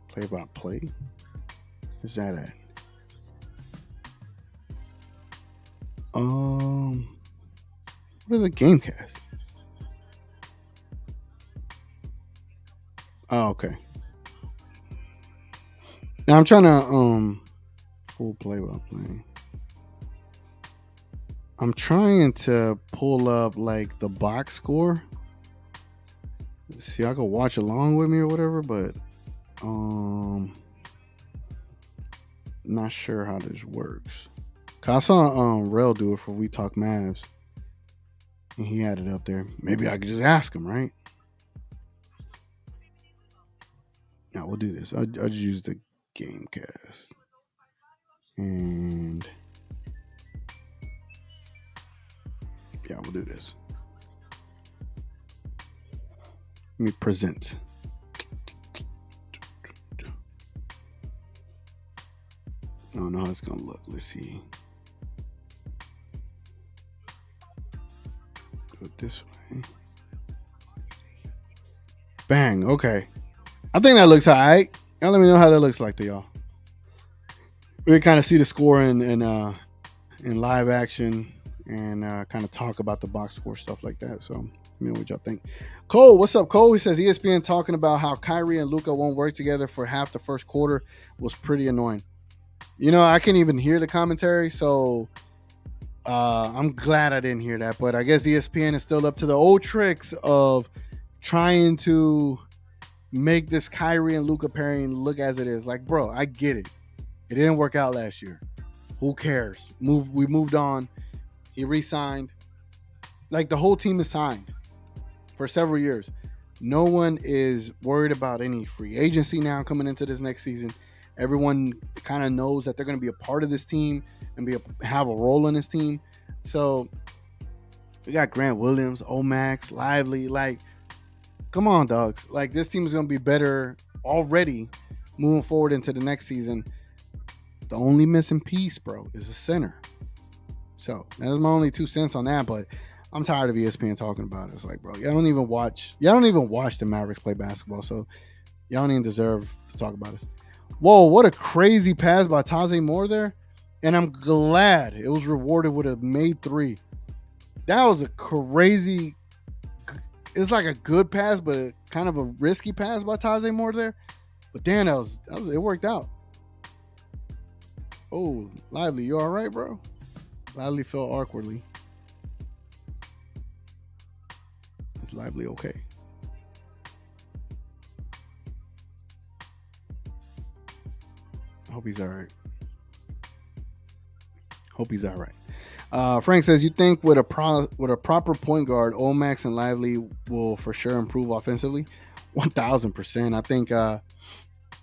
Play by play? Where's that at? What is a game cast? Oh, okay. Now I'm trying to full play by play. I'm trying to pull up like the box score. See, I could watch along with me or whatever, but not sure how this works. Cause I saw Rel do it for We Talk Mavs, and he had it up there. Maybe I could just ask him, right? Now we'll do this. I'll just use the game cast, and yeah, we'll do this. Let me present. I don't know how it's gonna look. Let's see. Do it this way. Bang. Okay. I think that looks alright. Now let me know how that looks like to y'all. We can kind of see the score in live action and kind of talk about the box score stuff like that. So let me know what y'all think. Cole, what's up, Cole? He says ESPN talking about how Kyrie and Luka won't work together for half the first quarter was pretty annoying. You know, I can't even hear the commentary, so I'm glad I didn't hear that. But I guess ESPN is still up to the old tricks of trying to make this Kyrie and Luka pairing look as it is. Like, bro, I get it. It didn't work out last year. Who cares? We moved on. He re-signed. Like, the whole team is signed for several years. No one is worried about any free agency now coming into this next season. Everyone kind of knows that they're going to be a part of this team and have a role in this team. So we got Grant Williams, Omax, Lively. Like, come on, dogs. Like, this team is going to be better already moving forward into the next season. The only missing piece, bro, is a center. So that's my only 2 cents on that. But I'm tired of ESPN talking about it. It's like, bro, y'all don't even watch the Mavericks play basketball. So y'all don't even deserve to talk about it. Whoa, what a crazy pass by Taze Moore there. And I'm glad it was rewarded with a made 3. That was a crazy, it's like a good pass, but kind of a risky pass by Taze Moore there. But damn, it worked out. Oh, Lively, you all right, bro? Lively fell awkwardly. Is Lively okay? I hope he's all right. Frank says, you think with a proper point guard, Omax and Lively will for sure improve offensively? 1,000%.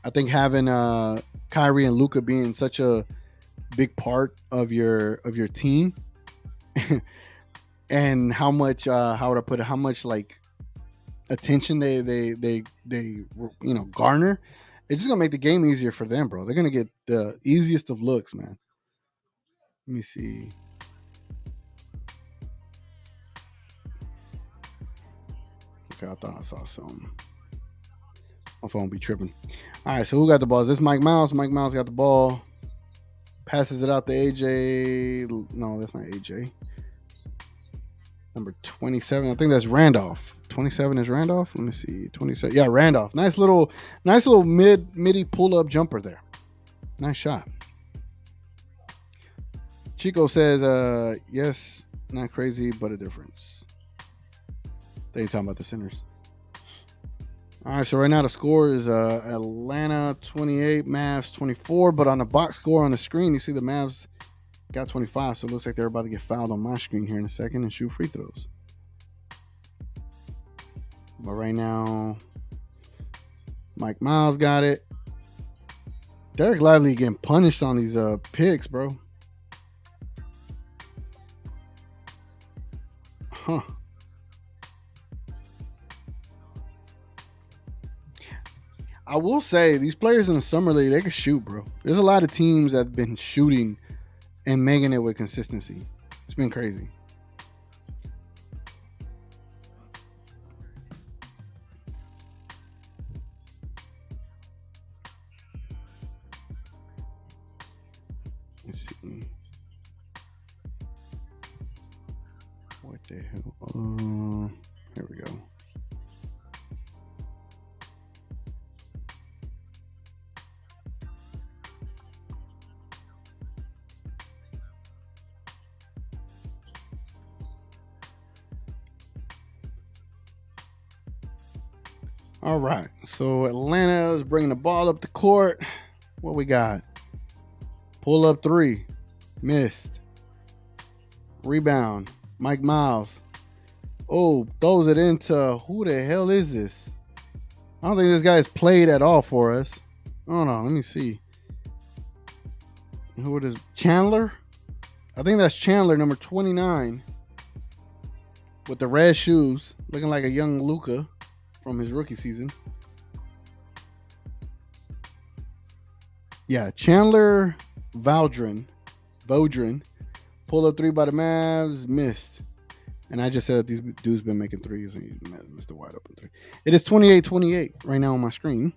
I think having Kyrie and Luka being such a big part of your team, and how much how would I put it? How much like attention they garner. It's just gonna make the game easier for them, bro. They're gonna get the easiest of looks, man. Let me see. Okay, I thought I saw something. My phone be tripping. All right, so who got the ball? Is this Mike Miles? Mike Miles got the ball. Passes it out to AJ. No, that's not AJ. Number 27. I think that's Randolph. 27 is Randolph. Let me see. 27. Yeah, Randolph. Nice little midi pull-up jumper there. Nice shot. Chico says, yes, not crazy, but a difference. They ain't talking about the centers. All right, so right now the score is Atlanta 28, Mavs 24. But on the box score on the screen, you see the Mavs got 25. So it looks like they're about to get fouled on my screen here in a second and shoot free throws. But right now, Mike Miles got it. Derek Lively getting punished on these picks, bro. Huh. I will say these players in the summer league, they can shoot, bro. There's a lot of teams that have been shooting and making it with consistency. It's been crazy. Let's see. What the hell? Here we go. All right. So Atlanta is bringing the ball up the court. What we got? Pull up three. Missed. Rebound. Mike Miles. Oh, throws it into who the hell is this? I don't think this guy's played at all for us. Hold on, let me see. Who it is? Chandler? I think that's Chandler, number 29. With the red shoes. Looking like a young Luka from his rookie season. Yeah, Chandler Vaudrin. Pulled up three by the Mavs. Missed. And I just said these dudes been making threes and he missed a wide open three. It is 28-28 right now on my screen.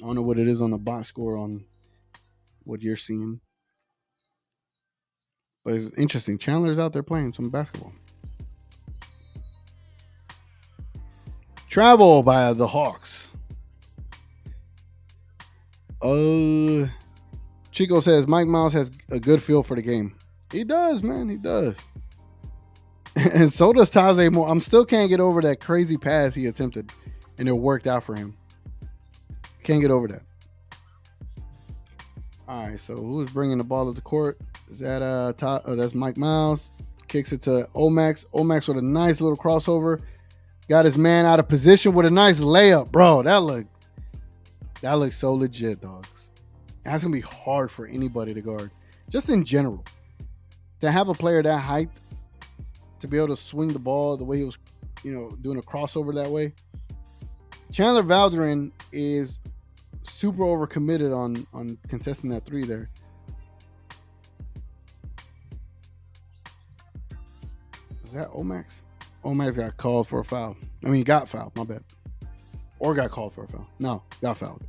I don't know what it is on the box score on what you're seeing. But it's interesting. Chandler's out there playing some basketball. Travel by the Hawks. Chico says Mike Miles has a good feel for the game. He does, man. He does. And so does Taze Moore. I'm still can't get over that crazy pass he attempted, and it worked out for him. Can't get over that. All right, so who's bringing the ball up the court? Is that that's Mike Miles. Kicks it to Omax. Omax with a nice little crossover. Got his man out of position with a nice layup, bro. That looks so legit, dogs. That's gonna be hard for anybody to guard, just in general. To have a player that height to be able to swing the ball the way he was, doing a crossover that way. Chandler Vaudrin is super overcommitted on contesting that three there. Is that Omax? Omax got called for a foul. I mean, he got fouled, my bad. Or got called for a foul. No, got fouled.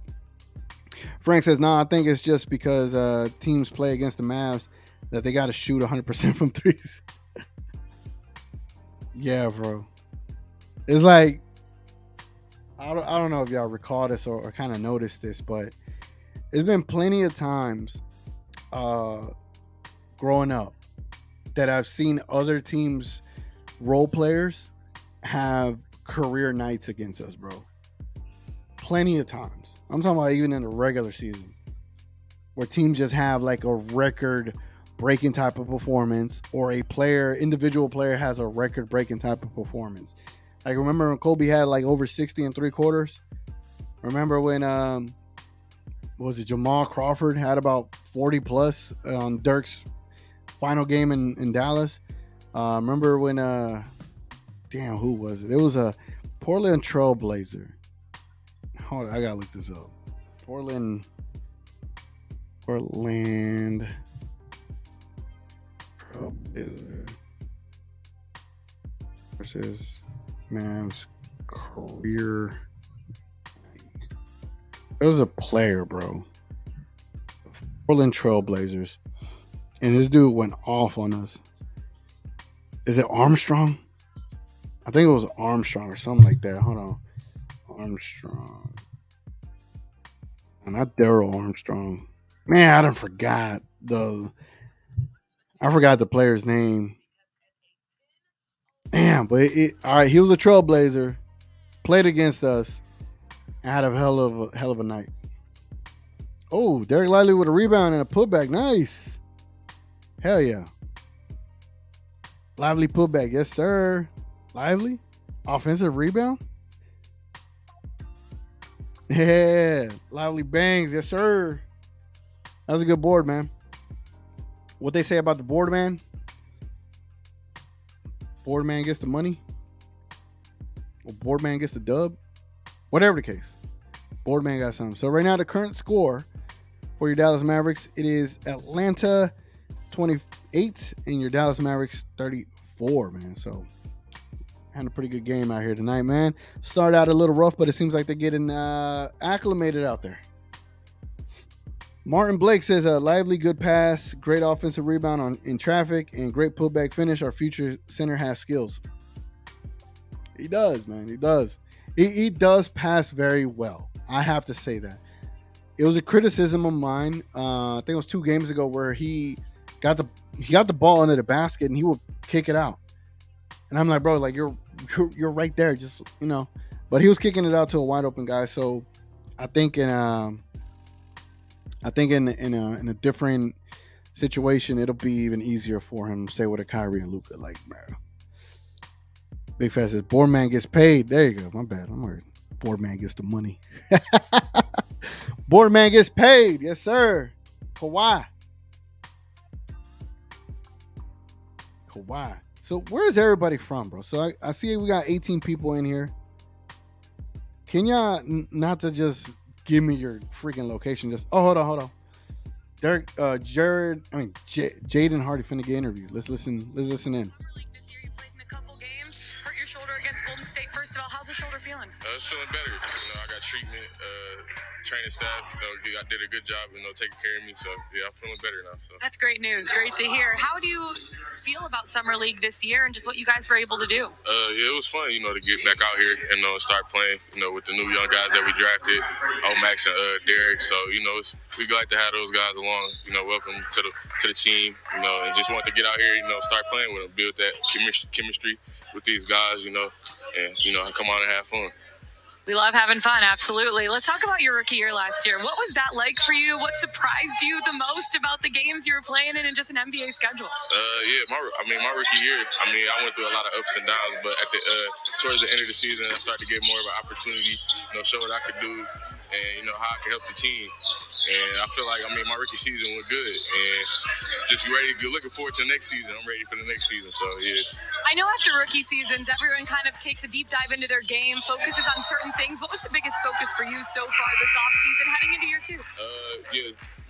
Frank says, I think it's just because teams play against the Mavs that they got to shoot 100% from threes. Yeah, bro. It's like, I don't know if y'all recall this or kind of noticed this, but there's been plenty of times growing up that I've seen other teams' role players have career nights against us, bro. Plenty of times. I'm talking about even in the regular season where teams just have like a record breaking type of performance, or individual player has a record breaking type of performance. Like, remember when Kobe had like over 60 in 3/4? Remember when Jamal Crawford had about 40 plus on Dirk's final game in Dallas? Remember when who was it? It was a Portland Trailblazer. Hold on, I gotta look this up. Portland versus Mavs career. It was a player, bro. Portland Trailblazers. And this dude went off on us. Is it Armstrong? I think it was Armstrong or something like that. Hold on. Armstrong. Not Daryl Armstrong. Man, I done forgot the player's name. Damn, but all right, he was a Trailblazer, played against us, and had a hell of a night. Oh, Derek Lively with a rebound and a putback. Nice. Hell yeah. Lively putback. Yes, sir. Lively. Offensive rebound. Yeah. Lively bangs. Yes, sir. That was a good board, man. What they say about the board man? Board man gets the money. Or board man gets the dub. Whatever the case. Boardman got some. So right now the current score for your Dallas Mavericks, it is Atlanta 28 and your Dallas Mavericks 34, man. So had a pretty good game out here tonight, man. Started out a little rough, but it seems like they're getting acclimated out there. Martin Blake says a lively, good pass, great offensive rebound in traffic, and great putback finish. Our future center has skills. He does, man. He does. He does pass very well. I have to say that. It was a criticism of mine. I think it was 2 games ago where he got the ball under the basket and he would kick it out. And I'm like, bro, like you're right there, just But he was kicking it out to a wide open guy. So I think in a different situation, it'll be even easier for him, say with a Kyrie and Luka, like, bro. Big Fat says, Boardman gets paid. There you go. My bad. I'm worried. Boardman gets the money. Boardman gets paid. Yes, sir. Kawhi. So where's everybody from, bro? So I see we got 18 people in here. Can y'all not to just give me your freaking location? Just hold on. Derek, Jaden Hardy finna get interviewed. Let's listen in. This year you played in a couple games, hurt your shoulder against Golden State. First of all, how's the shoulder feeling? It's feeling better. I got treatment. Training staff, I did a good job, taking care of me. So yeah, I'm feeling better now. So that's great news. Great to hear. How do you feel about Summer League this year and just what you guys were able to do? Yeah, it was fun, to get back out here and start playing, with the new young guys that we drafted, Max and Derek. So we like to have those guys along. Welcome to the team. And just want to get out here, start playing with them, build that chemistry with these guys, and come out and have fun. We love having fun, absolutely. Let's talk about your rookie year last year. What was that like for you? What surprised you the most about the games you were playing in and just an NBA schedule? My rookie year, I went through a lot of ups and downs, but at towards the end of the season, I started to get more of an opportunity, show what I could do and, how I could help the team. And I feel like, my rookie season went good and just looking forward to the next season. I'm ready for the next season, so yeah. I know after rookie seasons, everyone kind of takes a deep dive into their game, focuses on certain things. What was the biggest focus for you so far this offseason heading into year 2?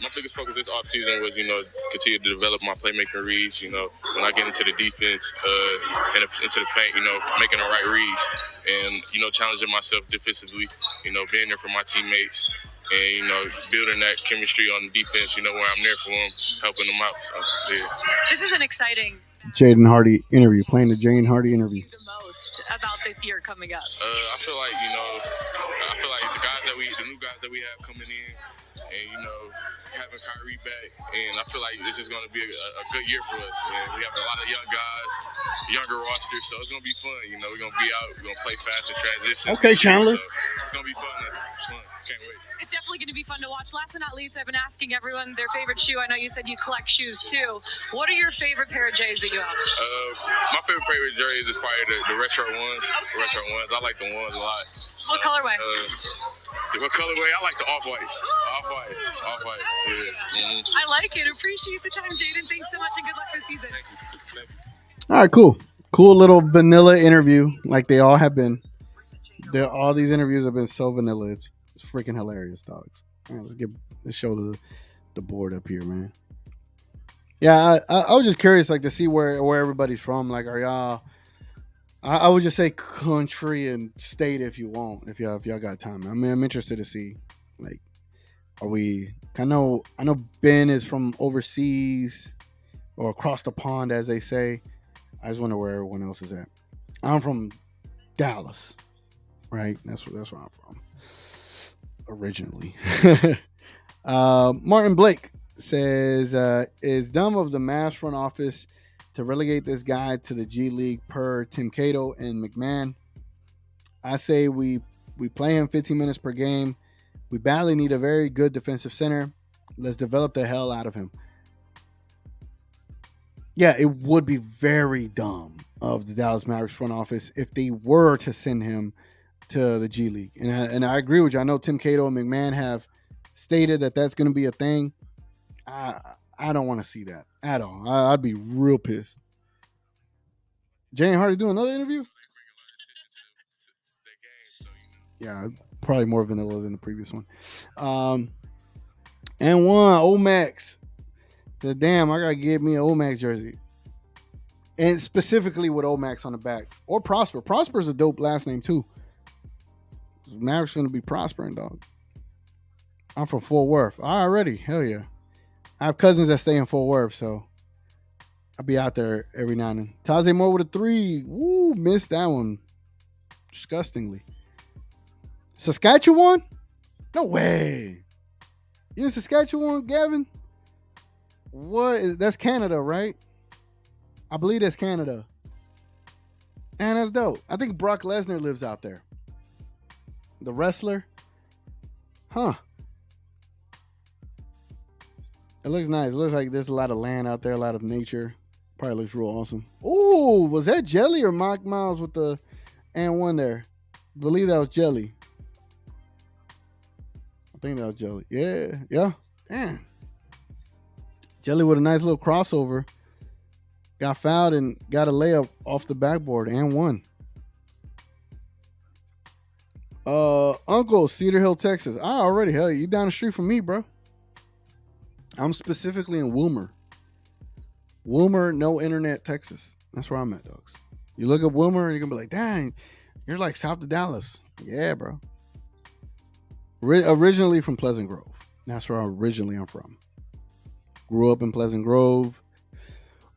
My biggest focus this offseason was, continue to develop my playmaking reads, when I get into the defense, into the paint, making the right reads and, challenging myself defensively, being there for my teammates and, building that chemistry on the defense, where I'm there for them, helping them out. So, yeah. This is an exciting Jaden Hardy interview, playing the Jaden Hardy interview. The most about this year coming up? I feel like, the new guys that we have coming in, and having Kyrie back, and I feel like this is going to be a good year for us. And we have a lot of young guys, younger roster, so it's going to be fun. We're going to be out, we're going to play fast and transition. Okay, Chandler. So it's going to be fun. Can't wait. It's definitely going to be fun to watch. Last but not least, I've been asking everyone their favorite shoe. I know you said you collect shoes too. What are your favorite pair of J's that you have? My favorite pair of J's is probably the retro ones. Okay. The retro ones. I like the ones a lot. What colorway? What colorway? I like the off-whites. Off-whites. Yeah. Mm-hmm. I like it. Appreciate the time, Jaden. Thanks so much and good luck this season. Thank you. All right, cool. Cool little vanilla interview, like they all have been. All these interviews have been so vanilla. It's freaking hilarious, dogs. Man, let's show the board up here, man. Yeah, I was just curious, like, to see where everybody's from. Like, are y'all? I would just say country and state if you want, if y'all got time. I'm interested to see, like, are we? I know Ben is from overseas or across the pond, as they say. I just wonder where everyone else is at. I'm from Dallas, right? That's where I'm from originally. Martin Blake says, is dumb of the Mavs front office to relegate this guy to the G League per Tim Cato and McMahon. I say we play him 15 minutes per game. We badly need a very good defensive center. Let's develop the hell out of him. Yeah, it would be very dumb of the Dallas Mavericks front office if they were to send him to the G League. And I agree with you. I know Tim Cato and McMahon have stated that that's going to be a thing. I don't want to see that at all. I'd be real pissed. Jane Hardy doing another interview? Yeah, Probably more vanilla than the previous one. And one Omax. Said, damn, I gotta get me an Omax jersey. And specifically with Omax on the back. Or Prosper. Prosper's a dope last name too. Maverick's gonna be prospering, dog. I'm from Fort Worth. Already. Hell yeah. I have cousins that stay in Fort Worth, so I'll be out there every now and then. Taze Moore with a 3. Woo, missed that one. Disgustingly. Saskatchewan? No way. You in Saskatchewan, Gavin? What? That's Canada, right? I believe that's Canada. And that's dope. I think Brock Lesnar lives out there. The wrestler. Huh. It looks nice. It looks like there's a lot of land out there, a lot of nature. Probably looks real awesome. Oh, was that Jelly or Mike Miles with the and one there? I believe that was Jelly. I think that was Jelly. Yeah. Damn. Jelly with a nice little crossover. Got fouled and got a layup off the backboard and won. Uncle, Cedar Hill, Texas. Hell, you down the street from me, bro. I'm specifically in Wilmer. Wilmer, no internet, Texas. That's where I'm at, dogs. You look at Wilmer and you're going to be like, dang, you're like south of Dallas. Yeah, bro. Originally from Pleasant Grove. That's where I'm from. Grew up in Pleasant Grove.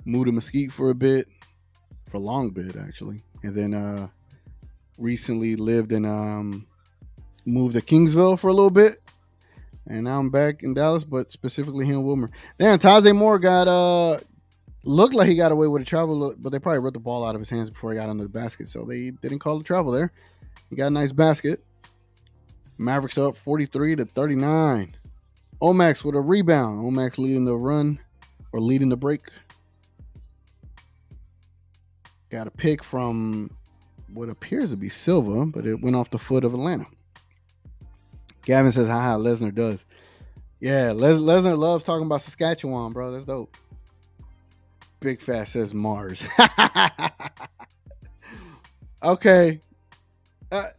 Moved to Mesquite for a long bit, actually. And then recently moved to Kingsville for a little bit. And now I'm back in Dallas, but specifically here in Wilmer. Damn, Taze Moore looked like he got away with a travel, but they probably ripped the ball out of his hands before he got under the basket. So they didn't call the travel there. He got a nice basket. Mavericks up 43-39. Omax with a rebound. Omax leading the run or leading the break. Got a pick from what appears to be Silva, but it went off the foot of Atlanta. Gavin says, haha, Lesnar does. Yeah, Lesnar loves talking about Saskatchewan, bro. That's dope. Big Fat says Mars. Okay. Are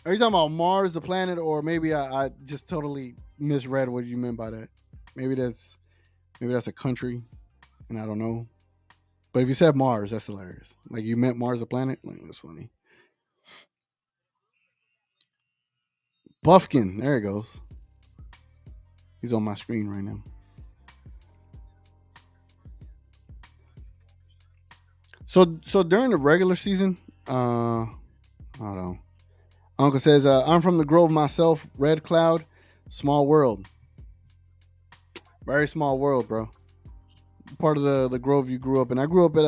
you talking about Mars, the planet, or maybe I just totally misread what you meant by that? Maybe that's a country, and I don't know. But if you said Mars, that's hilarious. Like you meant Mars, the planet? Like, that's funny. Buffkin, there he goes. He's on my screen right now. So during the regular season, I don't know. Uncle says, I'm from the Grove myself, Red Cloud, small world. Very small world, bro. Part of the Grove you grew up in. I grew up at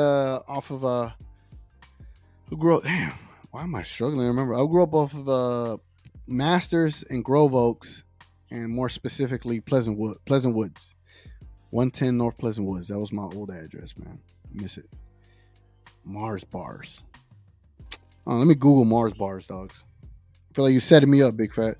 damn, why am I struggling to remember? I grew up off of Masters and Grove Oaks, and more specifically Pleasant Woods. 110 North Pleasant Woods. That was my old address, man. I miss it. Mars bars. Oh, let me Google Mars bars, dogs. I feel like you setting me up, Big Fat.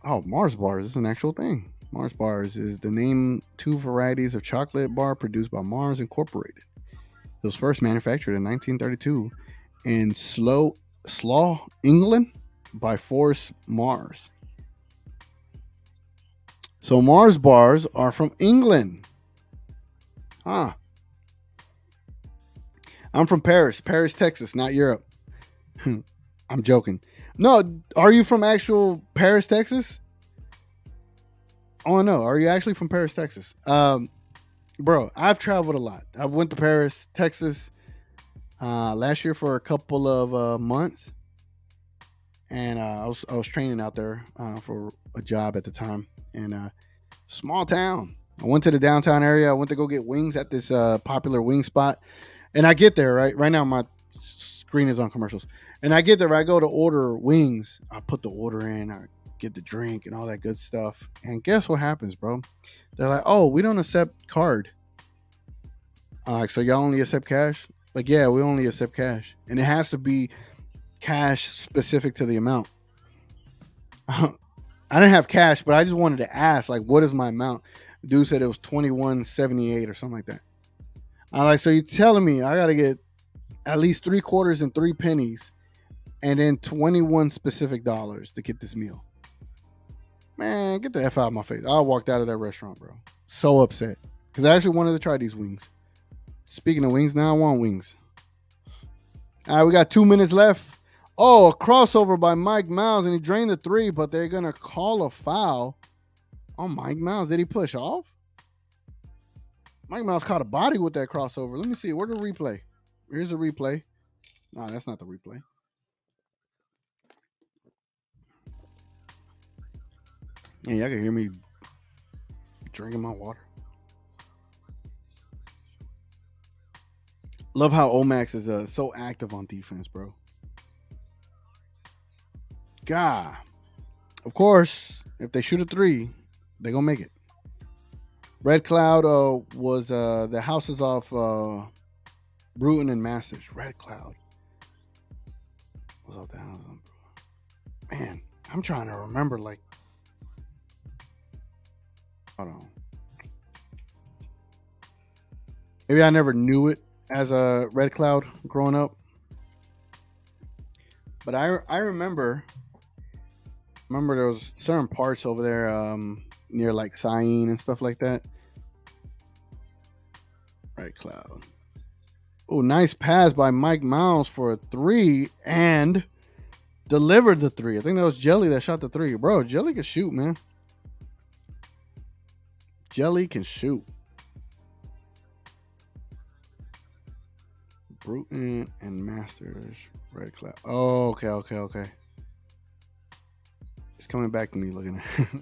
Oh, Mars bars is an actual thing. Mars bars is the name 2 varieties of chocolate bar produced by Mars Incorporated. It was first manufactured in 1932 in Slough, England by Force Mars. So Mars bars are from England. Huh. I'm from Paris, Texas, not Europe. I'm joking. No, are you from actual Paris, Texas? Oh no, are you actually from Paris, Texas? Bro, I've traveled a lot. I went to Paris, Texas, last year for a couple of months, and I was training out there for a job at the time. And small town. I went to the downtown area. I went to go get wings at this popular wing spot, and I get there right now. My screen is on commercials, and I get there. I go to order wings. I put the order in. I get the drink and all that good stuff. And guess what happens, bro? They're like, "Oh, we don't accept card." So y'all only accept cash? Like, yeah, we only accept cash, and it has to be cash specific to the amount. I didn't have cash, but I just wanted to ask, like, what is my amount? The dude said it was $21.78 or something like that. I'm like, so you're telling me I gotta get at least 3 quarters and 3 pennies and then 21 specific dollars to get this meal. Man, get the F out of my face. I walked out of that restaurant, bro. So upset. Because I actually wanted to try these wings. Speaking of wings, now I want wings. All right, we got 2 minutes left. Oh, a crossover by Mike Miles, and he drained the three, but they're going to call a foul on Mike Miles. Did he push off? Mike Miles caught a body with that crossover. Let me see. Where's the replay? Here's a replay. No, that's not the replay. Yeah, y'all can hear me drinking my water. Love how Omax is so active on defense, bro. God. Of course, if they shoot a three, they're going to make it. Red Cloud was the houses off Bruton and Masters. Red Cloud. What's up the house? Man, I'm trying to remember, like, hold on. Maybe I never knew it as a Red Cloud growing up. But I remember there was certain parts over there near like Syene and stuff like that. Red Cloud. Oh, nice pass by Mike Miles for a three and delivered the three. I think that was Jelly that shot the three. Bro, Jelly can shoot, man. Jelly can shoot. Bruton and Masters. Red Cloud. Oh, okay. It's coming back to me looking at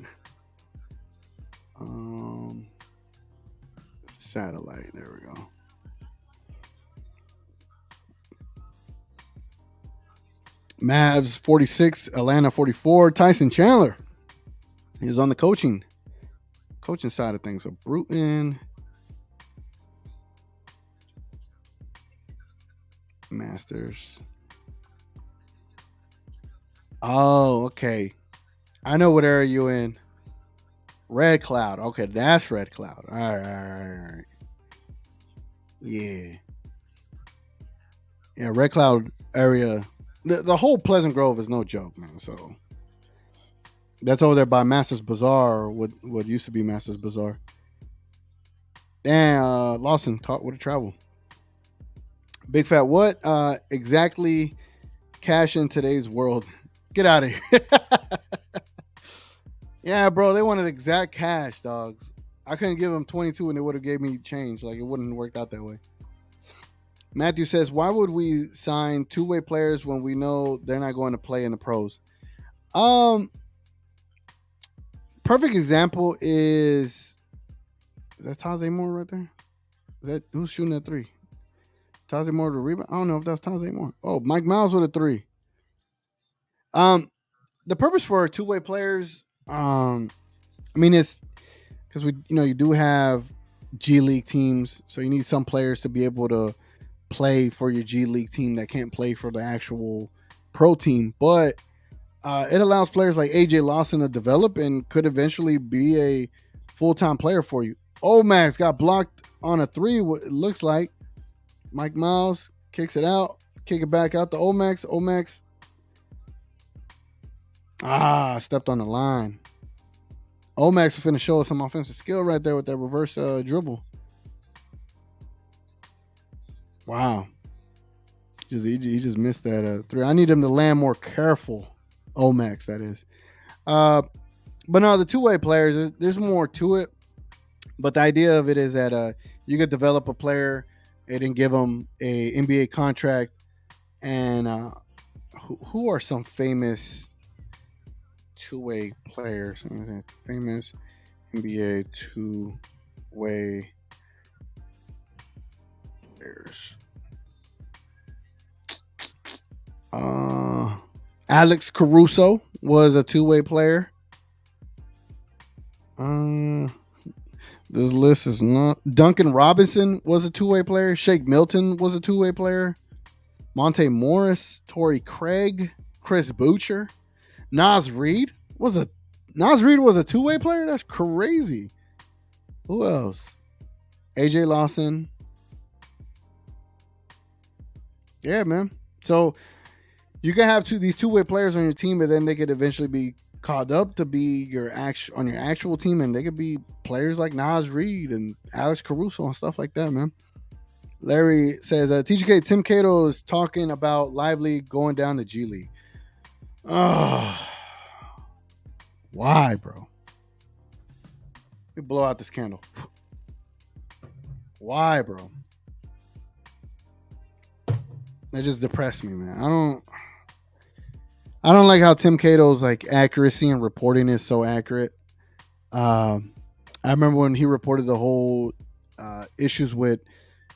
satellite. There we go. Mavs 46, Atlanta 44. Tyson Chandler is on the coaching side of things. So Bruton, Masters. Oh, okay. I know what area you in. Red Cloud. Okay, that's Red Cloud. All right. Yeah. Yeah, Red Cloud area. The whole Pleasant Grove is no joke, man. So that's over there by Masters Bazaar, or what used to be Masters Bazaar. And Lawson caught with a travel. Big Fat, what exactly cash in today's world? Get out of here. Yeah, bro, they wanted exact cash, dogs. I couldn't give them 22 and they would have gave me change. Like, it wouldn't have worked out that way. Matthew says, why would we sign two-way players when we know they're not going to play in the pros? Perfect example is that Taze Moore right there? Is that who's shooting that three? Taze Moore to rebound? I don't know if that's Taze Moore. Oh, Mike Miles with a three. The purpose for two-way players, I mean, it's because you do have G League teams, so you need some players to be able to play for your G League team that can't play for the actual pro team. But it allows players like AJ Lawson to develop and could eventually be a full-time player for you. Omax got blocked on a three, it looks like. Mike Miles kicks it out, kick it back out to Omax. Omax. Stepped on the line. Omax was finna show us some offensive skill right there with that reverse dribble. Wow. He just missed that three. I need him to land more careful. Omax, that is. But no, the two-way players, there's more to it. But the idea of it is that you could develop a player and then give them a NBA contract. And who are some famous two-way players? Famous NBA two-way players. Alex Caruso was a two-way player. This list is not. Duncan Robinson was a two-way player. Shake Milton was a two-way player. Monte Morris, Torrey Craig, Chris Boucher, Nas Reed was a two-way player. That's crazy. Who else? AJ Lawson. Yeah, man. So You can have these two-way players on your team, but then they could eventually be called up to be on your actual team, and they could be players like Nas Reed and Alex Caruso and stuff like that, man. Larry says, TGK, Tim Cato is talking about Lively going down to G League. Oh, why, bro? Let me blow out this candle. Why, bro? That just depressed me, man. I don't like how Tim Cato's like accuracy and reporting is so accurate. I remember when he reported the whole issues with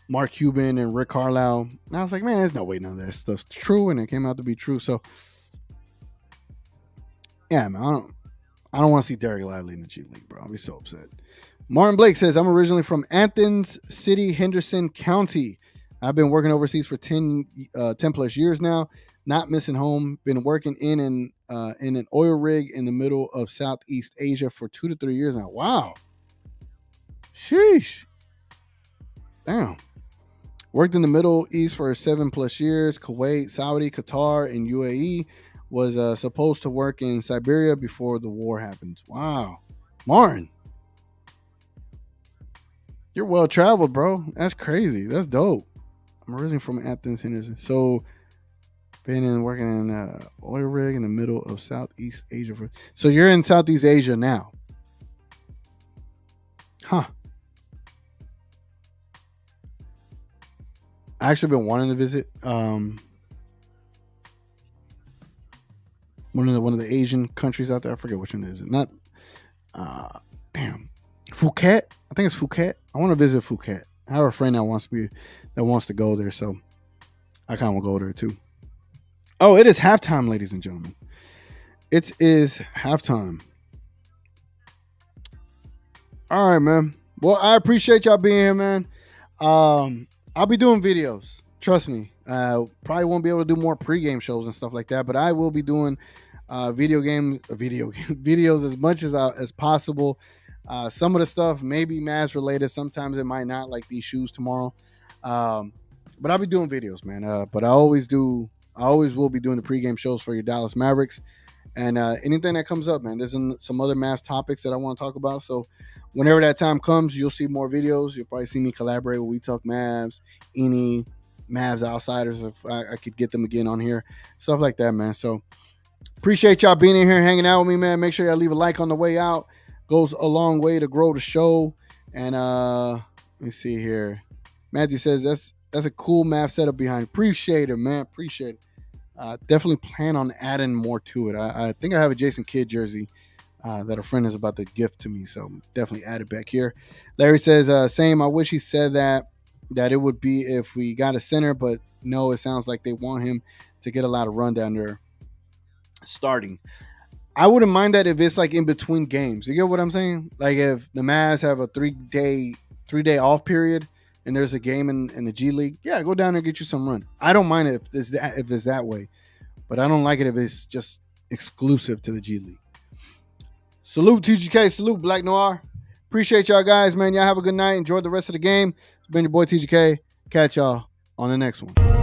Mark Cuban and Rick Carlisle, and I was like, man, there's no way none of that stuff's true, and it came out to be true. So, yeah, man, I don't want to see Derek Lively in the G League, bro. I'll be so upset. Martin Blake says, I'm originally from Athens City, Henderson County. I've been working overseas for 10 plus years now. Not missing home. Been working in an oil rig in the middle of Southeast Asia for 2 to 3 years now. Wow. Sheesh. Damn. Worked in the Middle East for 7 plus years. Kuwait, Saudi, Qatar, and UAE. Was supposed to work in Siberia before the war happened. Wow. Martin. You're well traveled, bro. That's crazy. That's dope. I'm originally from Athens, Henderson. So, been working in an oil rig in the middle of Southeast Asia. So, you're in Southeast Asia now. Huh. I actually been wanting to visit one of the Asian countries out there. I forget which one it is. Not Phuket. I think it's Phuket. I want to visit Phuket. I have a friend that wants to go there, so I kind of want to go there too. Oh, it is halftime, ladies and gentlemen. It is halftime. All right, man. Well, I appreciate y'all being here, man. I'll be doing videos. Trust me. Probably won't be able to do more pregame shows and stuff like that, but I will be doing video game videos as much as possible. Some of the stuff may be Mavs related. Sometimes it might not, like these shoes tomorrow. But I'll be doing videos, man. But I always will be doing the pregame shows for your Dallas Mavericks. And anything that comes up, man, there's some other Mavs topics that I want to talk about. So whenever that time comes, you'll see more videos. You'll probably see me collaborate with We Talk Mavs, any Mavs Outsiders, if I could get them again on here. Stuff like that, man. So appreciate y'all being in here, hanging out with me, man. Make sure y'all leave a like on the way out. Goes a long way to grow the show. And let me see here. Matthew says that's a cool Mavs setup behind. Appreciate it, man. Appreciate it. Definitely plan on adding more to it. I think I have a Jason Kidd jersey that a friend is about to gift to me, so definitely add it back here. Larry says, same. I wish he said that it would be if we got a center, but no, it sounds like they want him to get a lot of run down there starting. I wouldn't mind that if it's like in between games. You get what I'm saying? Like if the Mavs have a three day off period and there's a game in the G League, yeah, go down there and get you some run. I don't mind it if it's that way, but I don't like it if it's just exclusive to the G League. Salute TGK, salute Black Noir. Appreciate y'all guys, man. Y'all have a good night. Enjoy the rest of the game. It's been your boy TGK. Catch y'all on the next one.